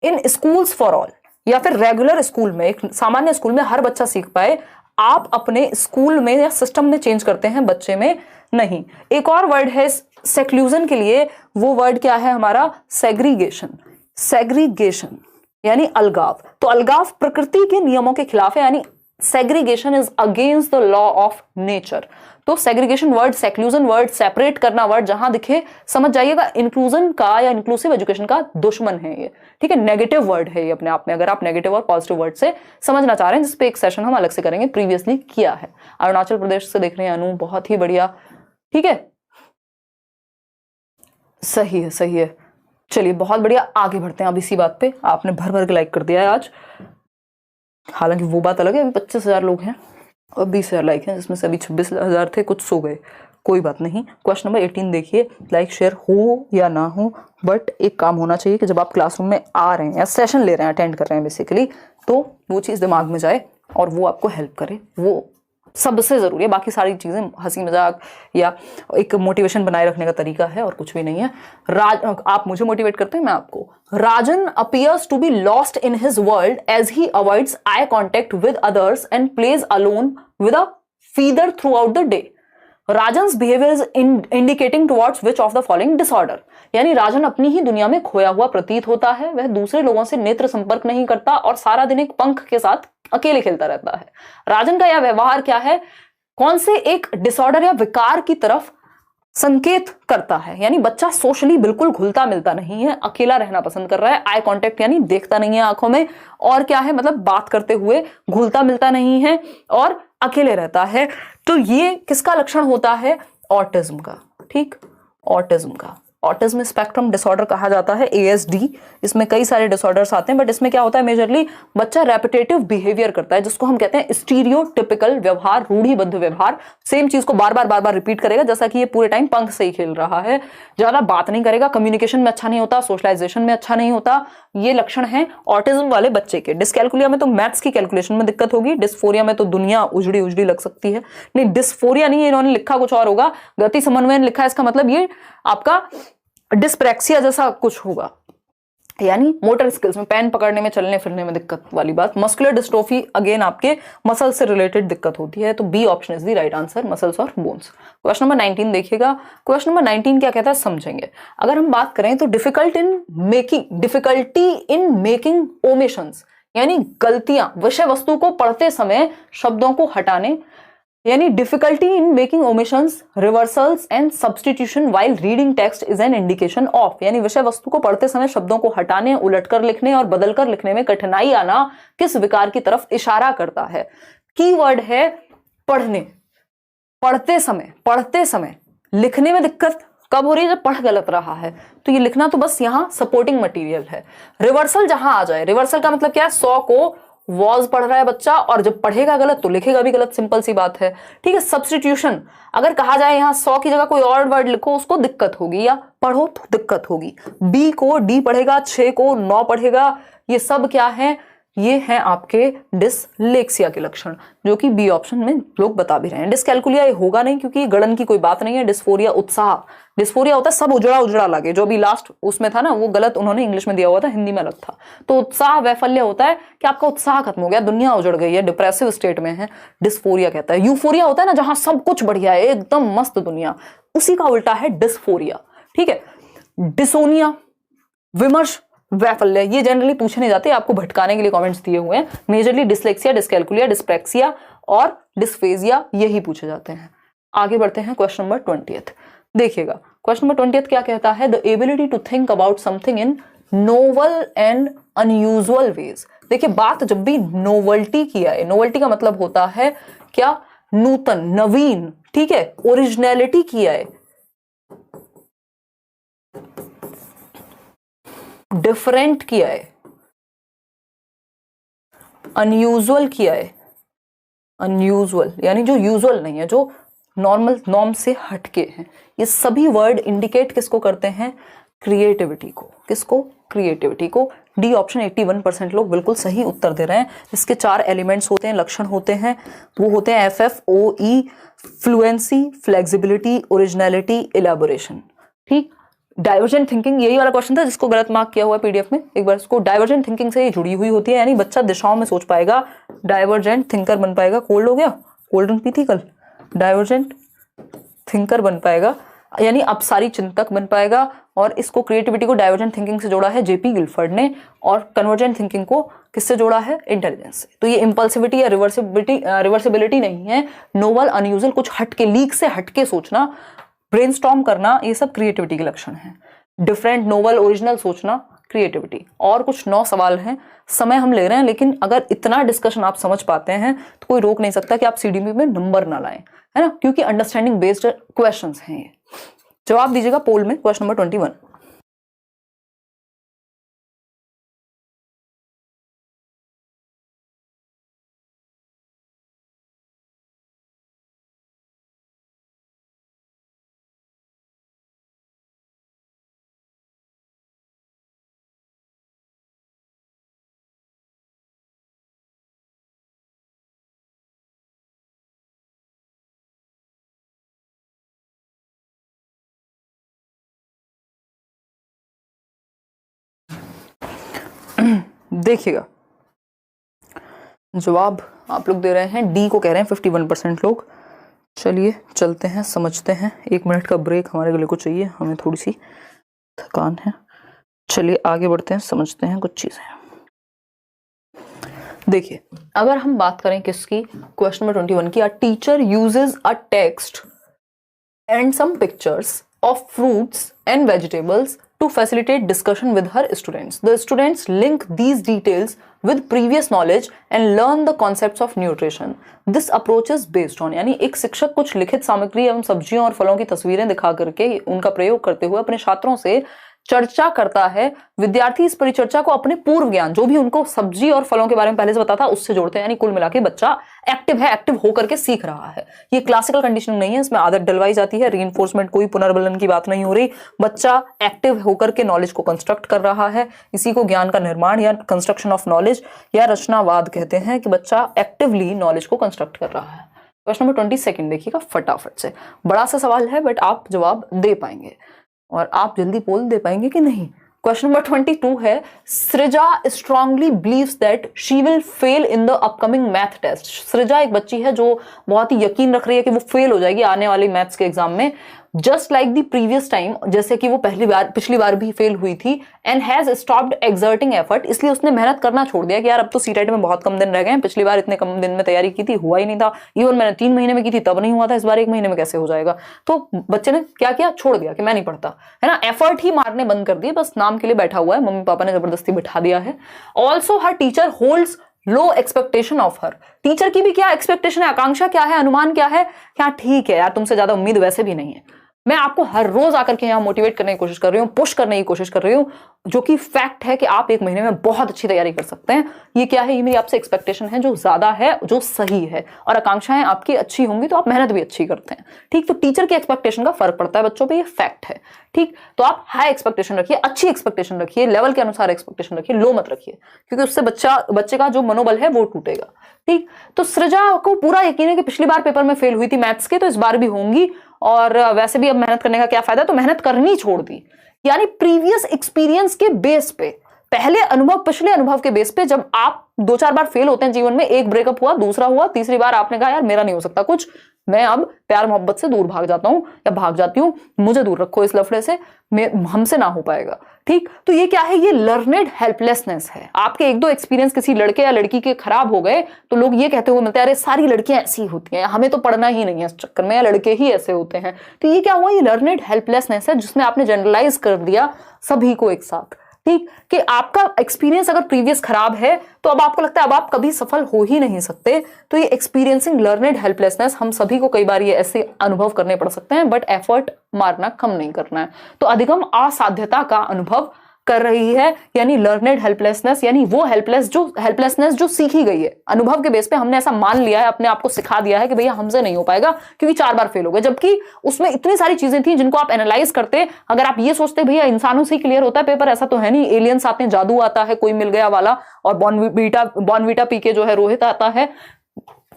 in schools for all, या फिर रेगुलर स्कूल में, एक सामान्य स्कूल में हर बच्चा सीख पाए। आप अपने स्कूल में या सिस्टम में चेंज करते हैं, बच्चे में नहीं। एक और वर्ड है सेक्लूजन के लिए, वो वर्ड क्या है हमारा? सेग्रीगेशन। सेग्रीगेशन यानी अलगाव। तो अलगाव प्रकृति के नियमों के खिलाफ है, यानी segregation is against the law of nature. तो segregation word, seclusion word, separate करना वर्ड जहां दिखे समझ जाइएगा, इंक्लूजन का या इंक्लूसिव एजुकेशन का दुश्मन है ये। ठीक है, नेगेटिव वर्ड है ये अपने आप में, अगर आप नेगेटिव और पॉजिटिव वर्ड से समझना चाह रहे हैं, जिसपे एक सेशन हम अलग से करेंगे, प्रीवियसली किया है। अरुणाचल प्रदेश से देख रहे हैं अनु, बहुत ही बढ़िया। ठीक है, सही है, सही है। चलिए बहुत बढ़िया, आगे बढ़ते हैं अब इसी बात पे। आपने भर भर के लाइक कर दिया है आज, हालांकि वो बात अलग है, अभी 25,000 लोग हैं और 20,000 लाइक हैं, जिसमें से अभी 26,000 थे, कुछ सो गए, कोई बात नहीं। क्वेश्चन नंबर 18 देखिए, लाइक शेयर हो या ना हो, बट एक काम होना चाहिए कि जब आप क्लासरूम में आ रहे हैं या सेशन ले रहे हैं, अटेंड कर रहे हैं बेसिकली, तो वो चीज़ दिमाग में जाए और वो आपको हेल्प करे, वो सबसे जरूरी है। बाकी सारी चीजें हंसी मजाक या एक मोटिवेशन बनाए रखने का तरीका है और कुछ भी नहीं है। आप मुझे मोटिवेट करते हैं, मैं आपको। Rajan appears to be lost in his world as he avoids eye contact with others and plays alone with a feather throughout the day. Rajan's behaviour is indicating towards which of the following disorder, यानी राजन अपनी ही दुनिया में खोया हुआ प्रतीत होता है, वह दूसरे लोगों से नेत्र संपर्क नहीं करता और सारा दिन एक पंख के साथ अकेले खेलता रहता है। राजन का यह व्यवहार क्या है? कौन से एक डिसऑर्डर या विकार की तरफ संकेत करता है? यानी बच्चा सोशली बिल्कुल घुलता मिलता नहीं है, अकेला रहना पसंद कर रहा है। आई कॉन्टेक्ट यानी देखता नहीं है आंखों में, और क्या है मतलब बात करते हुए घुलता मिलता नहीं है और अकेले रहता है। तो ये किसका लक्षण होता है? ऑटिज्म का। ठीक, ऑटिज्म का। ऑटिज्म स्पेक्ट्रम डिसऑर्डर कहा जाता है, ASD। इसमें कई सारे डिसऑर्डर्स आते हैं, बट इसमें क्या होता है मेजरली बच्चा रेपिटेटिव बिहेवियर करता है, जिसको हम कहते हैं स्टीरियोटिपिकल व्यवहार, रूढ़िबद्ध व्यवहार। सेम चीज को बार बार रिपीट करेगा, जैसा कि ये पूरे टाइम पंख से ही खेल रहा है। ज्यादा बात नहीं करेगा, कम्युनिकेशन में अच्छा नहीं होता, सोशलाइजेशन में अच्छा नहीं होता। ये लक्षण है ऑटिज्म वाले बच्चे के। डिस्कैलकुलिया में तो मैथ्स की कैलकुलेशन में दिक्कत होगी, डिस्फोरिया में तो दुनिया उजड़ी उजड़ी लग सकती है। नहीं, डिस्फोरिया नहीं है, इन्होंने लिखा कुछ और होगा, गति समन्वय लिखा है, इसका मतलब ये आपका डिस्प्रैक्सिया जैसा कुछ होगा, यानी मोटर स्किल्स में, पेन पकड़ने में, चलने फिरने में दिक्कत वाली बात। मस्कुलर डिस्ट्रोफी अगेन आपके मसल से रिलेटेड दिक्कत होती है, तो B option is the right answer, muscles और बोन्स। क्वेश्चन नंबर 19 देखिएगा। क्वेश्चन नंबर 19 क्या कहता है समझेंगे। अगर हम बात करें तो डिफिकल्टी इन मेकिंग ओमिशंस, यानी गलतियां, विषय वस्तु को पढ़ते समय शब्दों को हटाने, यानी difficulty in making omissions, reversals and substitution while reading text is an indication of, यानी विषय वस्तु को पढ़ते समय शब्दों को हटाने, उलटकर लिखने और बदलकर लिखने में कठिनाई आना किस विकार की तरफ इशारा करता है? कीवर्ड है पढ़ने, पढ़ते समय लिखने में दिक्कत, कब हो रही है? जब पढ़ गलत रहा है। तो ये लिखना तो बस यहाँ सपोर्टिंग मटेरियल है। रिवर्सल जहां आ जाए, रिवर्सल का मतलब क्या है? 100 को वॉज पढ़ रहा है बच्चा और जब पढ़ेगा गलत तो लिखेगा भी गलत, सिंपल सी बात है। ठीक है। सब्स्टिट्यूशन, अगर कहा जाए यहाँ 100 की जगह कोई और वर्ड लिखो, उसको दिक्कत होगी, या पढ़ो तो दिक्कत होगी। बी को डी पढ़ेगा, 6 को 9 पढ़ेगा, ये सब क्या है? ये हैं आपके डिसलेक्सिया के लक्षण, जो कि बी ऑप्शन में लोग बता भी रहे हैं। डिसकैलकुलिया ये होगा नहीं, क्योंकि गणन की कोई बात नहीं है। डिस्फोरिया, उत्साह, डिस्फोरिया होता है सब उजड़ा उजड़ा लगे, जो अभी लास्ट उसमें था ना, वो गलत उन्होंने इंग्लिश में दिया हुआ था, हिंदी में अलग था। तो उत्साह वैफल्य होता है कि आपका उत्साह खत्म हो गया, दुनिया उजड़ गई है, डिप्रेसिव स्टेट में है, डिस्फोरिया कहता है। यूफोरिया होता है ना, जहां सब कुछ बढ़िया है, एकदम मस्त दुनिया, उसी का उल्टा है डिस्फोरिया। ठीक है। डिसोनिया, विमर्श, वैफल्य, ये जनरली पूछे नहीं जाते, आपको भटकाने के लिए कमेंट्स दिए हुए हैं। मेजरली डिसलेक्सिया, डिस्कैलकुलिया, डिस्प्रैक्सिया और डिस्फेजिया यही पूछे जाते हैं। आगे बढ़ते हैं क्वेश्चन नंबर 20। देखिएगा क्वेश्चन नंबर 20 क्या कहता है? The ability to think about something in novel and unusual ways. देखिए, बात जब भी नोवल्टी की है, नोवल्टी का मतलब होता है क्या? नूतन, नवीन। ठीक है। ओरिजिनलिटी की है, डिफरेंट किया है, अनयूजुअल किया है। अनयूजुअल यानी जो यूजुअल नहीं है, जो नॉर्मल नॉर्म से हटके हैं। ये सभी वर्ड इंडिकेट किसको करते हैं? क्रिएटिविटी को। किसको? क्रिएटिविटी को। डी ऑप्शन 81% लोग बिल्कुल सही उत्तर दे रहे हैं। इसके 4 एलिमेंट्स होते हैं, लक्षण होते हैं, वो होते हैं FFOE, fluency, flexibility, originality, elaboration. ठीक। डाइवर्जेंट थिंकिंग, यही वाला क्वेश्चन था जिसको गलत मार्क किया हुआ है पीडीएफ में, एक बार इसको। डाइवर्जेंट थिंकिंग से ये जुड़ी हुई होती है, यानी बच्चा दिशाओं में सोच पाएगा, डाइवर्जेंट थिंकर बन पाएगा। कोल्ड हो गया, कोल्ड ड्रिंक पी थी कल। डाइवर्जेंट थिंकर बन पाएगा, यानी अपसारी चिंतक बन पाएगा। और इसको, क्रिएटिविटी को डाइवर्जेंट थिंकिंग से जोड़ा है जेपी गिलफर्ड ने, और कन्वर्जेंट थिंकिंग को किससे जोड़ा है? इंटेलिजेंस से। तो ये इंपल्सिविटी या रिवर्सिबिलिटी नहीं है। नोवल, अनयूजुअल, कुछ हटके, लीक से हटके सोचना, ब्रेनस्टॉर्म करना, ये सब क्रिएटिविटी के लक्षण हैं। डिफरेंट, नोवल, ओरिजिनल सोचना, क्रिएटिविटी। और कुछ 9 सवाल हैं, समय हम ले रहे हैं, लेकिन अगर इतना डिस्कशन आप समझ पाते हैं तो कोई रोक नहीं सकता कि आप सीडीपी में नंबर ना लाएं, है ना, क्योंकि अंडरस्टैंडिंग बेस्ड क्वेश्चंस हैं ये। जवाब दीजिएगा पोल में, क्वेश्चन नंबर 21। देखिएगा, जवाब आप लोग दे रहे हैं डी को कह रहे हैं 51% लोग। चलिए चलते हैं, समझते हैं। 1 मिनट का ब्रेक हमारे गले को चाहिए, हमें थोड़ी सी थकान है। चलिए आगे बढ़ते हैं, समझते हैं कुछ चीजें। देखिए, अगर हम बात करें किसकी? क्वेश्चन नंबर 21 की। A teacher uses a text and some pictures of fruits and vegetables to facilitate discussion with her students. The students link these details with previous knowledge and learn the concepts of nutrition. This approach is based on, यानी एक शिक्षक कुछ लिखित सामग्री एवं सब्जियों और फलों की तस्वीरें दिखा करके उनका प्रयोग करते हुए अपने छात्रों से चर्चा करता है। विद्यार्थी इस परिचर्चा को अपने पूर्व ज्ञान, जो भी उनको सब्जी और फलों के बारे में पहले से पता था, उससे जोड़ते हैं। यानी कुल मिला के बच्चा एक्टिव है, एक्टिव होकर के सीख रहा है। ये क्लासिकल कंडीशनिंग नहीं है, इसमें आदत डलवाई जाती है। रीइंफोर्समेंट, कोई पुनर्बलन की बात नहीं हो रही। बच्चा एक्टिव होकर के नॉलेज को कंस्ट्रक्ट कर रहा है। इसी को ज्ञान का निर्माण या कंस्ट्रक्शन ऑफ नॉलेज या रचनावाद कहते हैं, कि बच्चा एक्टिवली नॉलेज को कंस्ट्रक्ट कर रहा है। क्वेश्चन नंबर 22 देखिएगा फटाफट से। बड़ा सा सवाल है, बट आप जवाब दे पाएंगे और आप जल्दी पोल दे पाएंगे कि नहीं। क्वेश्चन नंबर 22 है, Srija strongly believes that she will fail in the upcoming math test. Srija एक बच्ची है जो बहुत ही यकीन रख रही है कि वो फेल हो जाएगी आने वाली मैथ्स के एग्जाम में, just like the previous time, जैसे कि वो पिछली बार भी फेल हुई थी। And has stopped exerting effort, इसलिए उसने मेहनत करना छोड़ दिया कि यार अब तो सीटेट में बहुत कम दिन रह गए हैं, पिछली बार इतने कम दिन में तैयारी की थी, हुआ ही नहीं था। इवन मैंने 3 महीने में की थी तब नहीं हुआ था, इस बार 1 महीने में कैसे हो जाएगा। तो बच्चे ने क्या किया? छोड़ दिया कि मैं नहीं पढ़ता, है ना। एफर्ट ही मारने बंद कर दिए, बस नाम के लिए बैठा हुआ है, मम्मी पापा ने जबरदस्ती बिठा दिया है। Also her teacher holds low expectation of her. Teacher की भी क्या एक्सपेक्टेशन है, आकांक्षा क्या है, अनुमान क्या है? क्या ठीक है यार, तुमसे ज्यादा उम्मीद वैसे भी नहीं है। मैं आपको हर रोज आकर के यहाँ मोटिवेट करने की कोशिश कर रही हूँ, पुश करने की कोशिश कर रही हूँ, जो कि फैक्ट है कि आप एक महीने में बहुत अच्छी तैयारी कर सकते हैं। ये क्या है, ये मेरी आपसे एक्सपेक्टेशन है जो ज्यादा है, जो सही है, और आकांक्षाएं आपकी अच्छी होंगी तो आप मेहनत भी अच्छी करते हैं। ठीक, तो टीचर की एक्सपेक्टेशन का फर्क पड़ता है बच्चों पे, ये फैक्ट है। ठीक, तो आप हाई एक्सपेक्टेशन रखिए, अच्छी एक्सपेक्टेशन रखिए, लेवल के अनुसार एक्सपेक्टेशन रखिए, लो मत रखिए, क्योंकि उससे बच्चे का जो मनोबल है वो टूटेगा। ठीक, तो सृजा को पूरा यकीन है कि पिछली बार पेपर में फेल हुई थी मैथ्स के, तो इस बार भी होंगी, और वैसे भी अब मेहनत करने का क्या फायदा, तो मेहनत करनी छोड़ दी। यानी प्रीवियस एक्सपीरियंस के बेस पे, पिछले अनुभव के बेस पे, जब आप 2-4 बार फेल होते हैं जीवन में, एक ब्रेकअप हुआ, दूसरा हुआ, तीसरी बार आपने कहा यार मेरा नहीं हो सकता कुछ, मैं अब प्यार मोहब्बत से दूर भाग जाता हूं या भाग जाती हूं, मुझे दूर रखो इस लफड़े से, हमसे ना हो पाएगा। ठीक, तो ये क्या है, ये लर्नेड हेल्पलेसनेस है। आपके 1-2 एक्सपीरियंस किसी लड़के या लड़की के खराब हो गए तो लोग ये कहते हुए मिलते हैं अरे सारी लड़कियां ऐसी होती हैं, हमें तो पढ़ना ही नहीं है इस चक्कर में, या लड़के ही ऐसे होते हैं। तो ये क्या हुआ, ये लर्नेड हेल्पलेसनेस है, जिसमें आपने जनरलाइज कर दिया सभी को एक साथ। ठीक, कि आपका एक्सपीरियंस अगर प्रीवियस खराब है तो अब आपको लगता है अब आप कभी सफल हो ही नहीं सकते। तो ये एक्सपीरियंसिंग लर्नेड हेल्पलेसनेस, हम सभी को कई बार ये ऐसे अनुभव करने पड़ सकते हैं, बट एफर्ट मारना कम नहीं करना है। तो अधिगम असाध्यता का अनुभव कर रही है, यानी लर्नेड हेल्पलेसनेस, यानी वो हेल्पलेसनेस जो सीखी गई है, अनुभव के बेस पे हमने ऐसा मान लिया है, अपने आप को सिखा दिया है कि भैया हमसे नहीं हो पाएगा क्योंकि 4 बार फेल हो गए, जबकि उसमें इतनी सारी चीजें थी जिनको आप एनालाइज करते। अगर आप ये सोचते भैया इंसानों से क्लियर होता है पेपर, ऐसा तो है नहीं, एलियंस आते हैं, जादू आता है, कोई मिल गया वाला, और बॉर्नवीटा पी के जो है रोहित आता है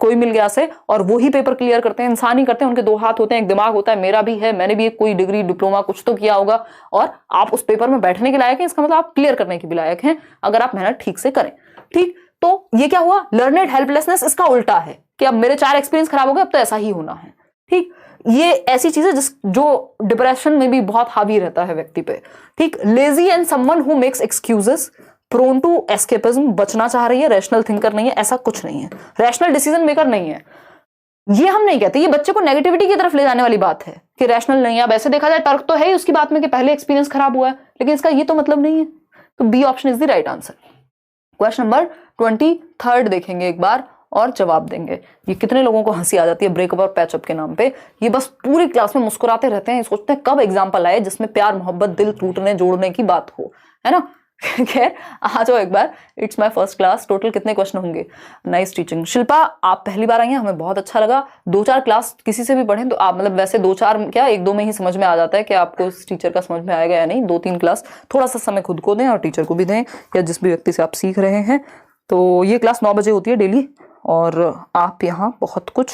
कोई मिल गया से, और वो ही पेपर क्लियर करते हैं। इंसान ही करते हैं, उनके 2 हाथ होते हैं, एक दिमाग होता है, मेरा भी है, मैंने भी एक कोई डिग्री डिप्लोमा कुछ तो किया होगा, और आप उस पेपर में बैठने के लायक हैं, इसका मतलब आप क्लियर करने के भी लायक हैं अगर आप मेहनत ठीक से करें। ठीक, तो ये क्या हुआ, लर्नेड हेल्पलेसनेस इसका उल्टा है कि अब मेरे 4 एक्सपीरियंस खराब हो गए, अब तो ऐसा ही होना है। ठीक, ये ऐसी चीज है जो डिप्रेशन में भी बहुत हावी रहता है व्यक्ति पे। ठीक, lazy and someone who makes excuses, prone to escapism, बचना चाह रही है, रैशनल थिंकर नहीं है, ऐसा कुछ नहीं है, रैशनल डिसीजन मेकर नहीं है। ये हम नहीं कहते, ये बच्चे को नेगेटिविटी की तरफ ले जाने वाली बात है कि रैशनल नहीं है। अब ऐसे देखा जाए तर्क तो है ही उसकी बात में कि पहले एक्सपीरियंस खराब हुआ है, लेकिन इसका ये तो मतलब नहीं है। तो B option is the right answer. Question number 23 देखेंगे एक बार और जवाब देंगे। ये कितने लोगों को हंसी आ जाती है ब्रेकअप और पैचअप के नाम पे, ये बस पूरी क्लास में मुस्कुराते रहते हैं, सोचते हैं कब एग्जाम्पल आए जिसमें प्यार मोहब्बत दिल टूटने जोड़ने की बात हो, है ना। खैर आ जाओ एक बार, it's my first class. Total कितने क्वेश्चन होंगे, नाइस टीचिंग। शिल्पा आप पहली बार आई हैं, हमें बहुत अच्छा लगा। 2-4 क्लास किसी से भी पढ़ें तो आप, मतलब वैसे 2-4 क्या 1-2 में ही समझ में आ जाता है कि आपको उस टीचर का समझ में आएगा या नहीं। 2-3 क्लास थोड़ा सा समय खुद को दें और टीचर को भी दें, या जिस भी व्यक्ति से आप सीख रहे हैं। तो ये क्लास 9 बजे होती है डेली, और आप यहाँ बहुत कुछ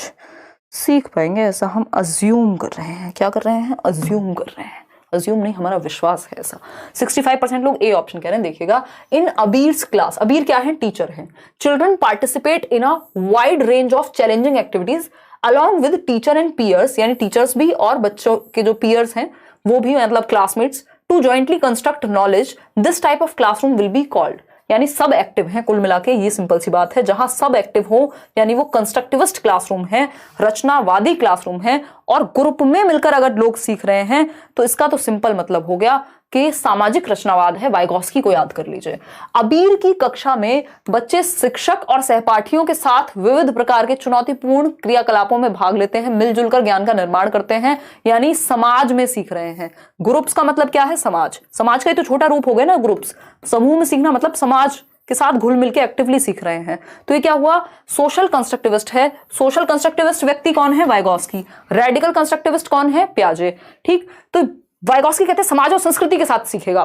सीख पाएंगे, ऐसा हम अज्यूम कर रहे हैं। क्या कर रहे हैं, अज्यूम कर रहे हैं, अज्यूम नहीं, हमारा विश्वास है ऐसा। 65% लोग ए ऑप्शन कह रहे हैं। देखिएगा, इन अबीर्स क्लास, अबीर क्या है, टीचर हैं। Children participate in a wide range of challenging activities along with teacher and peers, यानी टीचर्स भी और बच्चों के जो पीयर्स हैं वो भी, मतलब classmates, to jointly construct knowledge. This type of classroom will be called, यानी सब एक्टिव हैं कुल मिला के, ये सिंपल सी बात है। जहां सब एक्टिव हो यानी वो कंस्ट्रक्टिविस्ट क्लासरूम है, रचनावादी क्लासरूम है, और ग्रुप में मिलकर अगर लोग सीख रहे हैं तो इसका तो सिंपल मतलब हो गया कि सामाजिक रचनावाद है। वाइगॉस्की को याद कर लीजिए। अबीर की कक्षा में बच्चे शिक्षक और सहपाठियों के साथ विविध प्रकार के चुनौतीपूर्ण क्रियाकलापों में भाग लेते हैं, मिलजुल कर ज्ञान का निर्माण करते हैं, यानी समाज में सीख रहे हैं। ग्रुप्स का मतलब क्या है, समाज, समाज का ही तो छोटा रूप हो गया ना ग्रुप्स। समूह में सीखना मतलब समाज के साथ घुल मिल के एक्टिवली सीख रहे हैं। तो ये क्या हुआ, सोशल कंस्ट्रक्टिविस्ट है। सोशल कंस्ट्रक्टिविस्ट व्यक्ति कौन है, वाइगॉस्की। रेडिकल कंस्ट्रक्टिविस्ट कौन है, पियाजे। ठीक, तो वाइगॉस्की कहते हैं समाज और संस्कृति के साथ सीखेगा,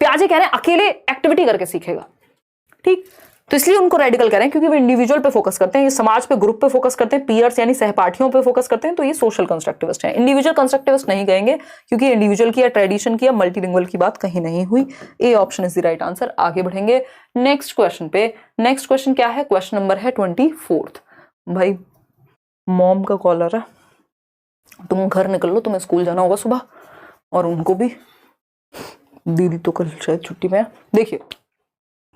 पियाजे कह रहे हैं अकेले एक्टिविटी करके सीखेगा। ठीक, तो इसलिए उनको रेडिकल कह रहे हैं क्योंकि वो इंडिविजुअल पे फोकस करते हैं, ये समाज पे, ग्रुप पे फोकस करते हैं, पीयर्स यानी सहपाठियों पे फोकस करते हैं। तो ये सोशल कंस्ट्रक्टिविस्ट है। इंडिविजुअल कंस्ट्रक्टिविस्ट नहीं कहेंगे क्योंकि इंडिविजुअल की या ट्रेडिशन की या मल्टीलिंगुअल की बात कहीं नहीं हुई। A option is the right answer. आगे बढ़ेंगे नेक्स्ट क्वेश्चन पे। नेक्स्ट क्वेश्चन क्या है, क्वेश्चन नंबर है 24। भाई मॉम का कॉलर है, तुम घर निकल लो, तुम्हें स्कूल जाना होगा सुबह, और उनको भी, दीदी तो कल शायद छुट्टी में है। देखिए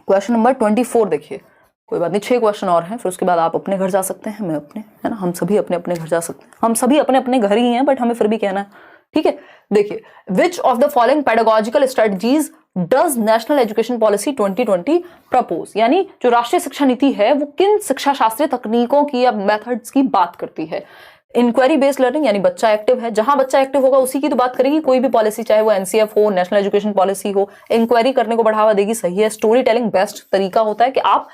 क्वेश्चन नंबर 24 देखिए, कोई बात नहीं 6 क्वेश्चन और हैं, फिर उसके बाद आप अपने घर जा सकते हैं, मैं अपने, है ना, हम सभी अपने अपने घर जा सकते हैं। हम सभी अपने अपने घर ही हैं, बट हमें फिर भी कहना है, ठीक है। देखिए, विच of the following pedagogical strategies does national education policy 2020 propose, यानी जो राष्ट्रीय शिक्षा नीति है वो किन शिक्षा शास्त्रीय तकनीकों की या मेथड्स की बात करती है। इंक्वायरी बेस्ड लर्निंग यानी बच्चा एक्टिव है, जहां बच्चा एक्टिव होगा उसी की तो बात करेगी कोई भी पॉलिसी, चाहे वो एनसीएफ हो, नेशनल एजुकेशन पॉलिसी हो, इंक्वायरी करने को बढ़ावा देगी, सही है। स्टोरी टेलिंग बेस्ट तरीका होता है कि आप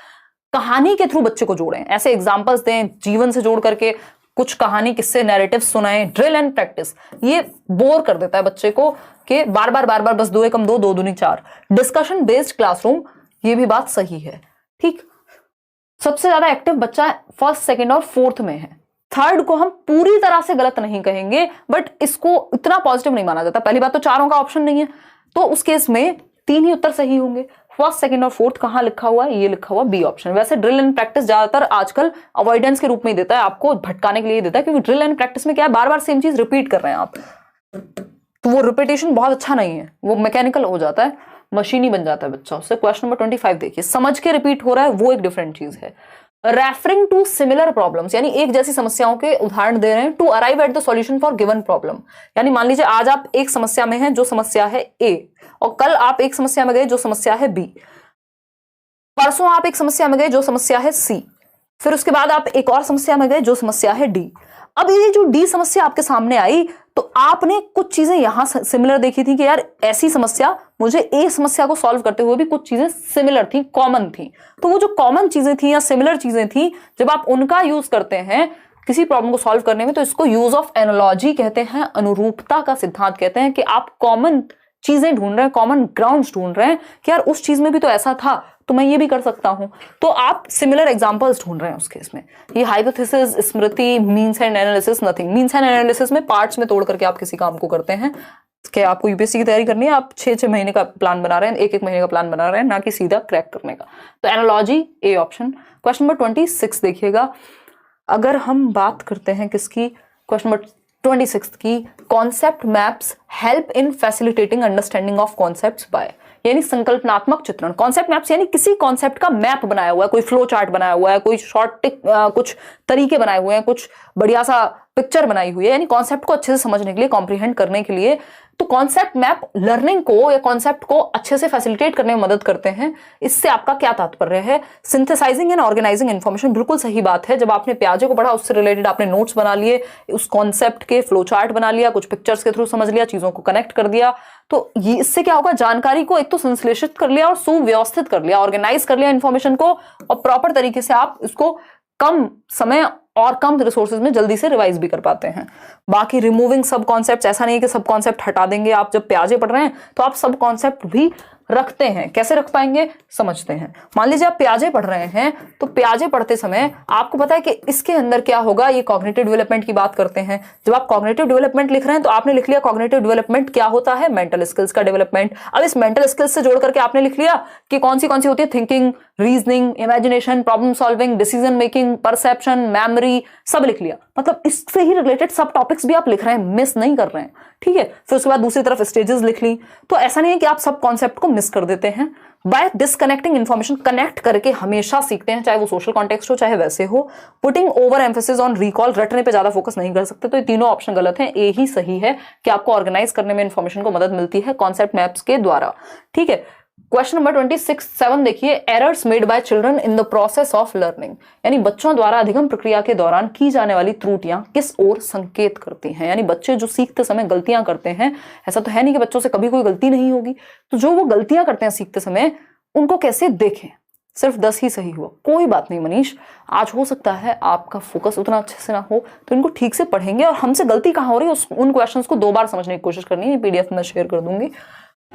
कहानी के थ्रू बच्चे को जोड़ें, ऐसे एग्जाम्पल्स दें, जीवन से जोड़ करके कुछ कहानी, किस्से, नैरेटिव सुनाएं। ड्रिल एंड प्रैक्टिस ये बोर कर देता है बच्चे को कि बार बार बस 2 एकम 2 2 दूनी 4। डिस्कशन बेस्ड क्लासरूम, ये भी बात सही है, ठीक। सबसे ज्यादा एक्टिव बच्चा फर्स्ट, सेकंड और फोर्थ में है। थर्ड को हम पूरी तरह से गलत नहीं कहेंगे, बट इसको इतना पॉजिटिव नहीं माना जाता। पहली बात तो चारों का ऑप्शन नहीं है, तो उस केस में 3 ही उत्तर सही होंगे। फर्स्ट, सेकंड और फोर्थ कहां लिखा हुआ है? ये लिखा हुआ बी ऑप्शन। वैसे ड्रिल एंड प्रैक्टिस ज्यादातर आजकल अवॉइडेंस के रूप में देता है, आपको भटकाने के लिए देता है, क्योंकि ड्रिल एंड प्रैक्टिस में क्या है, बार बार सेम चीज रिपीट कर रहे हैं आप, तो वो रिपीटेशन बहुत अच्छा नहीं है, वो मैकेनिकल हो जाता है, मशीनी बन जाता है बच्चा उससे। क्वेश्चन नंबर 25 देखिए, समझ के रिपीट हो रहा है वो एक डिफरेंट चीज है। रेफरिंग टू सिमिलर प्रॉब्लम्स यानी एक जैसी समस्याओं के उदाहरण दे रहे हैं। To arrive at the solution for given problem यानी मान लीजिए आज आप एक समस्या में हैं जो समस्या है ए, और कल आप एक समस्या में गए जो समस्या है बी, परसों आप एक समस्या में गए जो समस्या है सी, फिर उसके बाद आप एक और समस्या में गए जो समस्या है डी। अब ये जो डी समस्या आपके सामने आई तो आपने कुछ चीजें यहां सिमिलर देखी थी कि यार ऐसी समस्या मुझे ए समस्या को सॉल्व करते हुए भी कुछ चीजें सिमिलर थी, कॉमन थी। तो वो जो कॉमन चीजें थी या सिमिलर चीजें थी, जब आप उनका यूज करते हैं किसी प्रॉब्लम को सॉल्व करने में, तो इसको यूज ऑफ एनालॉजी कहते हैं, अनुरूपता का सिद्धांत कहते हैं कि आप कॉमन चीजें ढूंढ रहे हैं, कॉमन ग्राउंड्स ढूंढ रहे हैं कि यार उस चीज में भी तो ऐसा था तो मैं ये भी कर सकता हूं, तो आप सिमिलर एग्जांपल्स ढूंढ रहे हैं उस केस में। ये hypothesis, Smriti, means and analysis, nothing. Means and analysis में पार्ट्स में तोड़ करके आप किसी काम को करते हैं कि आपको यूपीएससी की तैयारी करनी है, आप 6-6 महीने का प्लान बना रहे हैं, 1-1 महीने का प्लान बना रहे हैं, ना कि सीधा क्रैक करने का। तो analogy A option. Question number 26 देखिएगा, अगर हम बात करते हैं किसकी, क्वेश्चन नंबर 26 की, concept maps help in facilitating understanding of concepts by यानी संकल्पनात्मक चित्रण। कॉन्सेप्ट मैप्स यानी किसी कॉन्सेप्ट का मैप बनाया हुआ है, कोई फ्लो चार्ट बनाया हुआ है, कोई कुछ तरीके बनाए हुए हैं, कुछ बढ़िया सा पिक्चर बनाई हुई है, यानी कॉन्सेप्ट को अच्छे से समझने के लिए, कॉम्प्रिहेंड करने के लिए। तो कॉन्सेप्ट मैप लर्निंग को या कॉन्सेप्ट को अच्छे से फैसिलिटेट करने में मदद करते हैं। इससे आपका क्या तात्पर्य है? सिंथेसाइजिंग एंड ऑर्गेनाइजिंग इन्फॉर्मेशन, बिल्कुल सही बात है। जब आपने प्याजे को पढ़ा उससे रिलेटेड आपने नोट्स बना लिए, उस कॉन्सेप्ट के फ्लो चार्ट बना लिया, कुछ पिक्चर्स के थ्रू समझ लिया, चीजों को कनेक्ट कर दिया, तो ये इससे क्या होगा, जानकारी को एक तो संश्लेषित कर लिया और सुव्यवस्थित कर लिया, ऑर्गेनाइज कर लिया इन्फॉर्मेशन को, और प्रॉपर तरीके से आप इसको कम समय और कम रिसोर्सेज में जल्दी से रिवाइज भी कर पाते हैं। बाकी रिमूविंग सब कॉन्सेप्ट, ऐसा नहीं है कि सब कॉन्सेप्ट हटा देंगे। आप जब प्याजे पढ़ रहे हैं तो आप सब कॉन्सेप्ट भी रखते हैं, कैसे रख पाएंगे समझते हैं। मान लीजिए आप प्याजे पढ़ रहे हैं, तो प्याजे पढ़ते समय आपको पता है कि इसके अंदर क्या होगा, ये कॉग्निटिव डेवलपमेंट की बात करते हैं। जब आप कॉग्निटिव डेवलपमेंट लिख रहे हैं तो आपने लिख लिया कॉग्निटिव डेवलपमेंट क्या होता है, मेंटल स्किल्स का डेवलपमेंट। अब इस मेंटल स्किल्स से जोड़ करके आपने लिख लिया कि कौन सी होती है, thinking, reasoning, imagination, problem solving, decision making, perception, memory, सब लिख लिया। मतलब इससे ही रिलेटेड सब टॉपिक्स भी आप लिख रहे हैं, मिस नहीं कर रहे हैं, ठीक है। फिर उसके बाद दूसरी तरफ स्टेजेस लिख ली। तो ऐसा नहीं है कि आप सब कॉन्सेप्ट को मिस कर देते हैं। बाय डिस्कनेक्टिंग इन्फॉर्मेशन, कनेक्ट करके हमेशा सीखते हैं, चाहे वो सोशल कॉन्टेक्स्ट हो चाहे वैसे हो। Putting over emphasis on recall, रटने पे ज्यादा फोकस नहीं कर सकते। तो ये तीनों ऑप्शन गलत हैं, ए ही सही है कि आपको ऑर्गेनाइज करने में इन्फॉर्मेशन को मदद मिलती है कॉन्सेप्ट मैप्स के द्वारा, ठीक है। क्वेश्चन नंबर 26-7 देखिए, errors made by children in the process of learning यानी बच्चों द्वारा अधिगम प्रक्रिया के दौरान की जाने वाली त्रुटियां किस ओर संकेत करती हैं। यानी बच्चे जो सीखते समय गलतियां करते हैं, ऐसा तो है नहीं कि बच्चों से कभी कोई गलती नहीं होगी, तो जो वो गलतियां करते हैं सीखते समय उनको कैसे देखें। सिर्फ 10 ही सही हुआ, कोई बात नहीं मनीष, आज हो सकता है आपका फोकस उतना अच्छे से ना हो, तो इनको ठीक से पढ़ेंगे और हमसे गलती कहां हो रही है उन क्वेश्चंस को 2 बार समझने की कोशिश करनी है। पीडीएफ में शेयर कर दूंगी।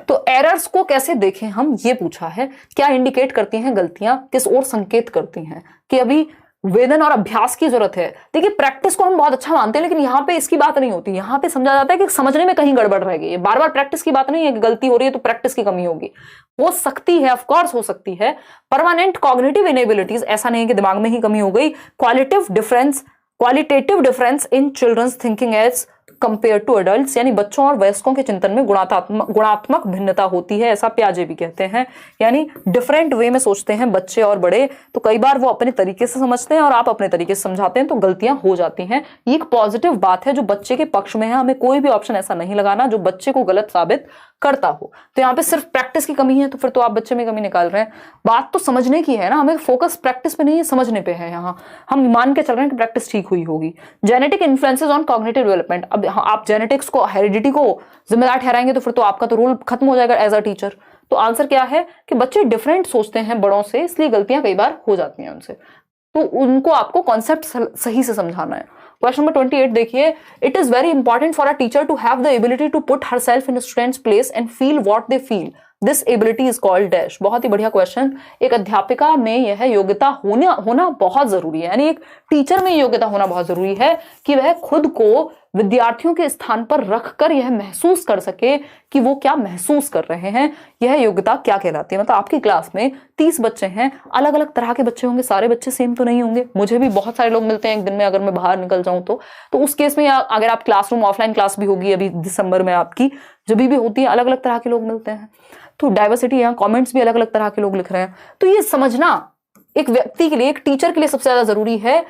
तो एरर्स को कैसे देखें हम, ये पूछा है। क्या इंडिकेट करती हैं गलतियां, किस ओर संकेत करती हैं, कि अभी वेदन और अभ्यास की जरूरत है। देखिए प्रैक्टिस को हम बहुत अच्छा मानते हैं, लेकिन यहाँ पे इसकी बात नहीं होती। यहाँ पे समझा जाता है कि समझने में कहीं गड़बड़ रह गई है। बार बार प्रैक्टिस की बात नहीं है कि गलती हो रही है तो प्रैक्टिस की कमी होगी, हो सकती है, ऑफकोर्स हो सकती है। परमानेंट कॉग्निटिव इनेबिलिटीज, ऐसा नहीं है कि दिमाग में ही कमी हो गई। Qualitative difference in children's thinking as compare to adults, यानी बच्चों और वयस्कों के चिंतन में गुणात्मक भिन्नता होती है, ऐसा पियाजे भी कहते हैं। यानी डिफरेंट वे में सोचते हैं बच्चे और बड़े, तो कई बार वो अपने तरीके से समझते हैं और आप अपने तरीके से समझाते हैं, तो गलतियां हो जाती हैं। ये एक पॉजिटिव बात है जो बच्चे के पक्ष में है। हमें कोई भी ऑप्शन ऐसा नहीं लगाना जो बच्चे को गलत साबित करता हो। तो यहाँ पे सिर्फ प्रैक्टिस की कमी है, तो फिर तो आप बच्चे में कमी निकाल रहे हैं। बात तो समझने की है ना, हमें फोकस प्रैक्टिस पे नहीं है, समझने पे है। यहाँ हम मान के चल रहे हैं कि प्रैक्टिस ठीक हुई होगी। Genetic influences on cognitive development, अब आप जेनेटिक्स को, हेरिडिटी को जिम्मेदार ठहराएंगे तो फिर तो आपका तो रोल खत्म हो जाएगा एज अ टीचर। तो आंसर क्या है कि बच्चे डिफरेंट सोचते हैं बड़ों से, इसलिए गलतियां कई बार हो जाती हैं उनसे, तो उनको आपको कॉन्सेप्ट सही से समझाना है। क्वेश्चन नंबर 28 देखिए, it is very important for a teacher to have the ability to put herself in students place and feel what they feel, this ability is called dash. बहुत ही बढ़िया क्वेश्चन। एक अध्यापिका में यह योग्यता होना बहुत जरूरी है, यानी एक टीचर में योग्यता होना बहुत जरूरी है कि वह खुद को विद्यार्थियों के स्थान पर रखकर यह महसूस कर सके कि वो क्या महसूस कर रहे हैं। यह योग्यता क्या कहलाती है। मतलब आपकी क्लास में 30 बच्चे हैं, अलग अलग तरह के बच्चे होंगे, सारे बच्चे सेम तो नहीं होंगे। मुझे भी बहुत सारे लोग मिलते हैं एक दिन में, अगर मैं बाहर निकल जाऊं तो उस केस में, अगर आप क्लासरूम ऑफलाइन क्लास भी होगी अभी दिसंबर में आपकी, जब भी होती है, अलग अलग तरह के लोग मिलते हैं। तो डाइवर्सिटी, यहाँ कमेंट्स भी अलग अलग तरह के लोग लिख रहे हैं। तो ये समझना एक व्यक्ति के लिए, एक टीचर के लिए सबसे ज्यादा जरूरी है,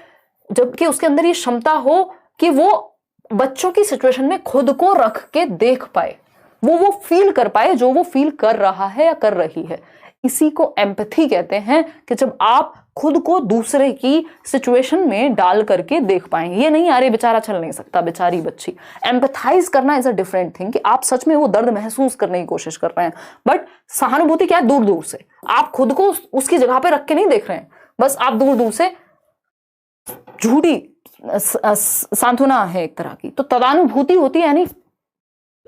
जबकि उसके अंदर ये क्षमता हो कि वो बच्चों की सिचुएशन में खुद को रख के देख पाए, वो फील कर पाए जो वो फील कर रहा है या कर रही है। इसी को एम्पैथी कहते हैं, कि जब आप खुद को दूसरे की सिचुएशन में डाल करके देख पाएं। ये नहीं अरे बेचारा चल नहीं सकता, बेचारी बच्ची। एम्पैथाइज करना इज अ डिफरेंट थिंग, कि आप सच में वो दर्द महसूस करने की कोशिश कर रहे हैं। बट सहानुभूति क्या है, दूर दूर से आप खुद को उसकी जगह पे रख के नहीं देख रहे हैं, बस आप दूर दूर से झूठी सांत्वना है एक तरह की। तो तदानुभूति होती है, यानी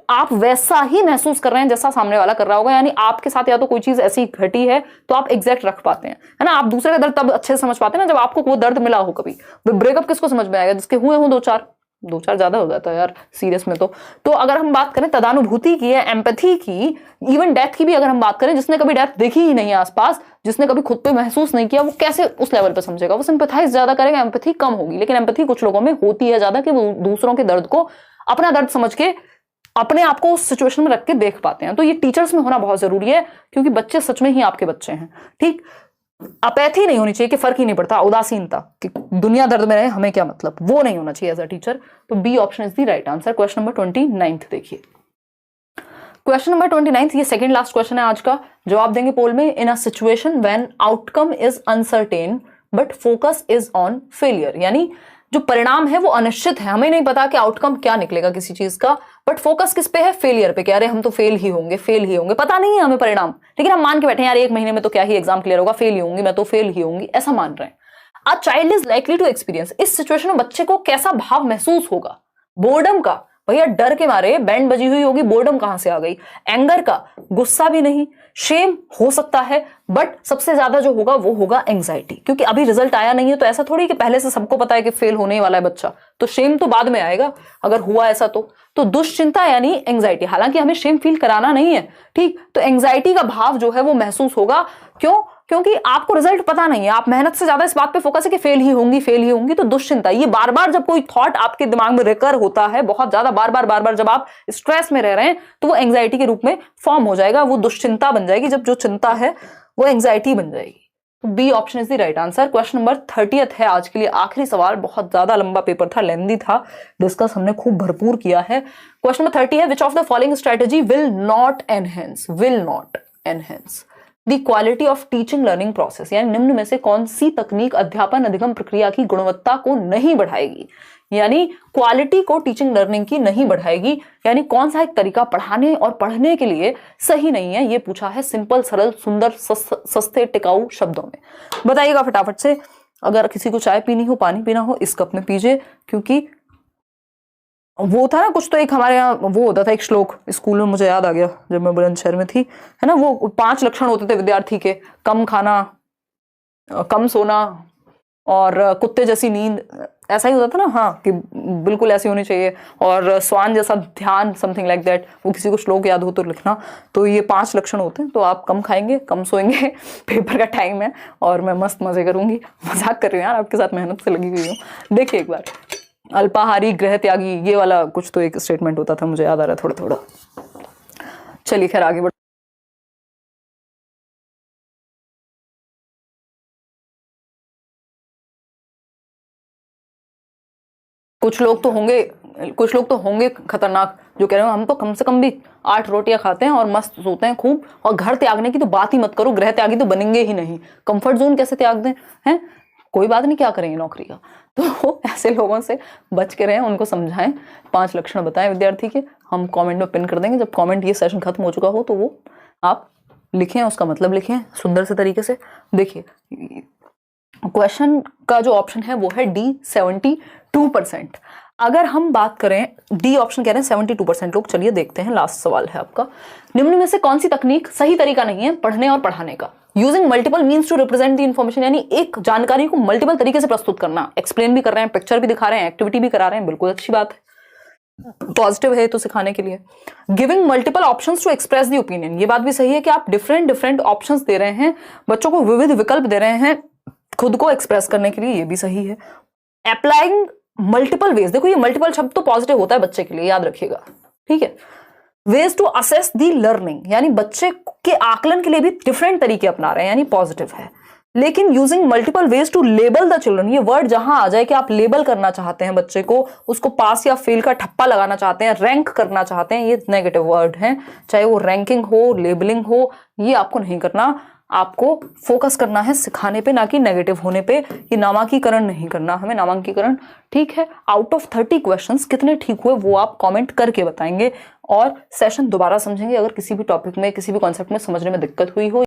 आप वैसा ही महसूस कर रहे हैं जैसा सामने वाला कर रहा होगा। यानी आपके साथ या तो कोई चीज ऐसी घटी है तो आप एग्जैक्ट रख पाते हैं, है ना। आप दूसरे का दर्द तब अच्छे से समझ पाते हैं ना जब आपको वो दर्द मिला हो। कभी ब्रेकअप किसको समझ में आएगा, जिसके हुए हो दो चार ज्यादा हो जाता है यार सीरियस में। तो अगर हम बात करें तदानुभूति की, एम्पैथी की, इवन डेथ की भी अगर हम बात करें, जिसने कभी डेथ देखी ही नहीं है आसपास, जिसने कभी खुद पे महसूस नहीं किया, वो कैसे उस लेवल पे समझेगा। वो सिंपैथाइज ज्यादा करेगा, एम्पैथी कम होगी। लेकिन एम्पैथी कुछ लोगों में होती है ज्यादा, कि वो दूसरों के दर्द को अपना दर्द समझ के अपने आप को उस सिचुएशन में रख के देख पाते हैं। तो ये टीचर्स में होना बहुत जरूरी है, क्योंकि बच्चे सच में ही आपके बच्चे हैं। ठीक, अपैथी नहीं होनी चाहिए कि फर्क ही नहीं पड़ता, उदासीनता कि दुनिया दर्द में रहे हमें क्या मतलब, वो नहीं होना चाहिए एज अ टीचर। तो B option is the right answer. Question number 29 देखिए। क्वेश्चन नंबर 29, ये सेकंड लास्ट क्वेश्चन है आज का। जवाब देंगे पोल में। In a situation when outcome is uncertain but focus is on failure, यानी जो परिणाम है वो अनिश्चित है, हमें नहीं पता कि आउटकम क्या निकलेगा किसी चीज का, बट फोकस किस पे है, फेलियर पे। कह रहे हम तो फेल ही होंगे, पता नहीं है हमें परिणाम, लेकिन हम मान के बैठे यार 1 महीने में तो क्या ही एग्जाम क्लियर होगा, फेल ही होंगी, मैं तो फेल ही होंगी, ऐसा मान रहे हैं। A child is likely to experience, इस सिचुएशन में बच्चे को कैसा भाव महसूस होगा, बोर्डम का, भैया डर के मारे बैंड बजी हुई होगी, बोर्डम कहां से आ गई, एंगर का, गुस्सा भी नहीं, शेम हो सकता है, बट सबसे ज्यादा जो होगा वो होगा एंग्जाइटी, क्योंकि अभी रिजल्ट आया नहीं है। तो ऐसा थोड़ी कि पहले से सबको पता है कि फेल होने वाला है बच्चा, तो शेम तो बाद में आएगा अगर हुआ ऐसा। तो दुश्चिंता यानी एंग्जाइटी, हालांकि हमें शेम फील कराना नहीं है, ठीक, तो एंग्जाइटी का भाव जो है वो महसूस होगा। क्यों? क्योंकि आपको रिजल्ट पता नहीं है, आप मेहनत से ज्यादा इस बात पे फोकस है कि फेल ही होंगी। तो दुश्चिंता, ये बार बार जब कोई थॉट आपके दिमाग में रिकर होता है बहुत ज्यादा, बार बार जब आप स्ट्रेस में रह रहे हैं, तो वो एंग्जाइटी के रूप में फॉर्म हो जाएगा, वो दुश्चिंता बन जाएगी। जब जो चिंता है वो एंग्जाइटी बन जाएगी। B option is the right answer. Question number 30 है आज के लिए आखिरी सवाल। बहुत ज्यादा लंबा पेपर था, लेंदी था, डिस्कस हमने खूब भरपूर किया है। क्वेश्चन नंबर 30 है, विच of the following strategy will not enhance the quality of teaching learning process, यानी निम्न में से कौन सी तकनीक अध्यापन अधिगम प्रक्रिया की गुणवत्ता को नहीं बढ़ाएगी, यानी क्वालिटी को टीचिंग लर्निंग की नहीं बढ़ाएगी, यानी कौन सा एक तरीका पढ़ाने और पढ़ने के लिए सही नहीं है। ये पूछा है सिंपल, सरल, सुंदर, सस्ते, टिकाऊ शब्दों में। बताइएगा फटाफट से। अगर किसी को चाय पीनी हो, पानी पीना हो, इस कप में पीजिए, क्योंकि वो था ना कुछ, तो एक हमारे यहाँ वो होता था एक श्लोक स्कूल में, मुझे याद आ गया जब मैं बुलंदशहर में थी, है ना, वो 5 लक्षण होते थे विद्यार्थी के, कम खाना, कम सोना और कुत्ते जैसी नींद, ऐसा ही होता था ना, हाँ, कि बिल्कुल ऐसी होनी चाहिए, और स्वान जैसा ध्यान, समथिंग लाइक दैट। वो किसी को श्लोक याद हो तो लिखना। तो ये 5 लक्षण होते हैं। तो आप कम खाएंगे, कम सोएंगे, पेपर का टाइम है और मैं मस्त मजे करूंगी। मजाक कर रही हूँ यार, आपके साथ मेहनत से लगी हुई हूँ। देखिए एक बार, अल्पाहारी गृह त्यागी, ये वाला कुछ तो एक स्टेटमेंट होता था, मुझे याद आ रहा है थोड़ा थोड़ा। चलिए खैर आगे बढ़। कुछ लोग तो होंगे खतरनाक जो कह रहे हो हम तो कम से कम भी 8 रोटियां खाते हैं और मस्त सोते हैं खूब, और घर त्यागने की तो बात ही मत करो, गृह त्यागी तो बनेंगे ही नहीं। कंफर्ट जोन कैसे त्याग दें हैं? कोई बात नहीं, क्या करेंगे नौकरी का। तो ऐसे लोगों से बच के रहें, उनको समझाएं, 5 लक्षण बताएं विद्यार्थी के, हम कमेंट में पिन कर देंगे। जब कमेंट ये सेशन खत्म हो चुका हो तो वो आप लिखें, उसका मतलब लिखें सुंदर से तरीके से। देखिए क्वेश्चन का जो ऑप्शन है वो है डी 72%। अगर हम बात करें, डी ऑप्शन कह रहे हैं 72% लोग। चलिए देखते हैं, लास्ट सवाल है आपका। निम्न में से कौन सी तकनीक सही तरीका नहीं है पढ़ने और पढ़ाने का? Using multiple means to represent the information, यानी एक जानकारी को मल्टीपल तरीके से प्रस्तुत करना। एक्सप्लेन भी कर रहे हैं, पिक्चर भी दिखा रहे हैं, एक्टिविटी भी करा रहे हैं, बिल्कुल अच्छी बात है, पॉजिटिव है तो सिखाने के लिए। Giving multiple options to express the opinion, ये बात भी सही है कि आप डिफरेंट ऑप्शंस दे रहे हैं, बच्चों को विविध विकल्प दे रहे हैं खुद को एक्सप्रेस करने के लिए, ये भी सही है। अप्लाइंग मल्टीपल वेज, देखो ये मल्टीपल शब्द तो पॉजिटिव होता है बच्चे के लिए, याद रखिएगा, ठीक है। Ways to assess the learning, यानी बच्चे के आकलन के लिए भी डिफरेंट तरीके अपना रहे हैं, यानी पॉजिटिव है। लेकिन using multiple ways to label the children, ये वर्ड जहां आ जाए कि आप लेबल करना चाहते हैं बच्चे को, उसको पास या फेल का ठप्पा लगाना चाहते हैं, रैंक करना चाहते हैं, ये नेगेटिव वर्ड हैं। चाहे वो रैंकिंग हो, लेबलिंग हो, ये आपको नहीं करना। आपको फोकस करना है सिखाने पे, ना कि नेगेटिव होने पे। ये नामांकीकरण नहीं करना हमें, नामांकीकरण। ठीक है, आउट ऑफ 30 क्वेश्चंस कितने ठीक हुए वो आप कमेंट करके बताएंगे, और सेशन दोबारा समझेंगे अगर किसी भी टॉपिक में, किसी भी कॉन्सेप्ट में समझने में दिक्कत हुई हो।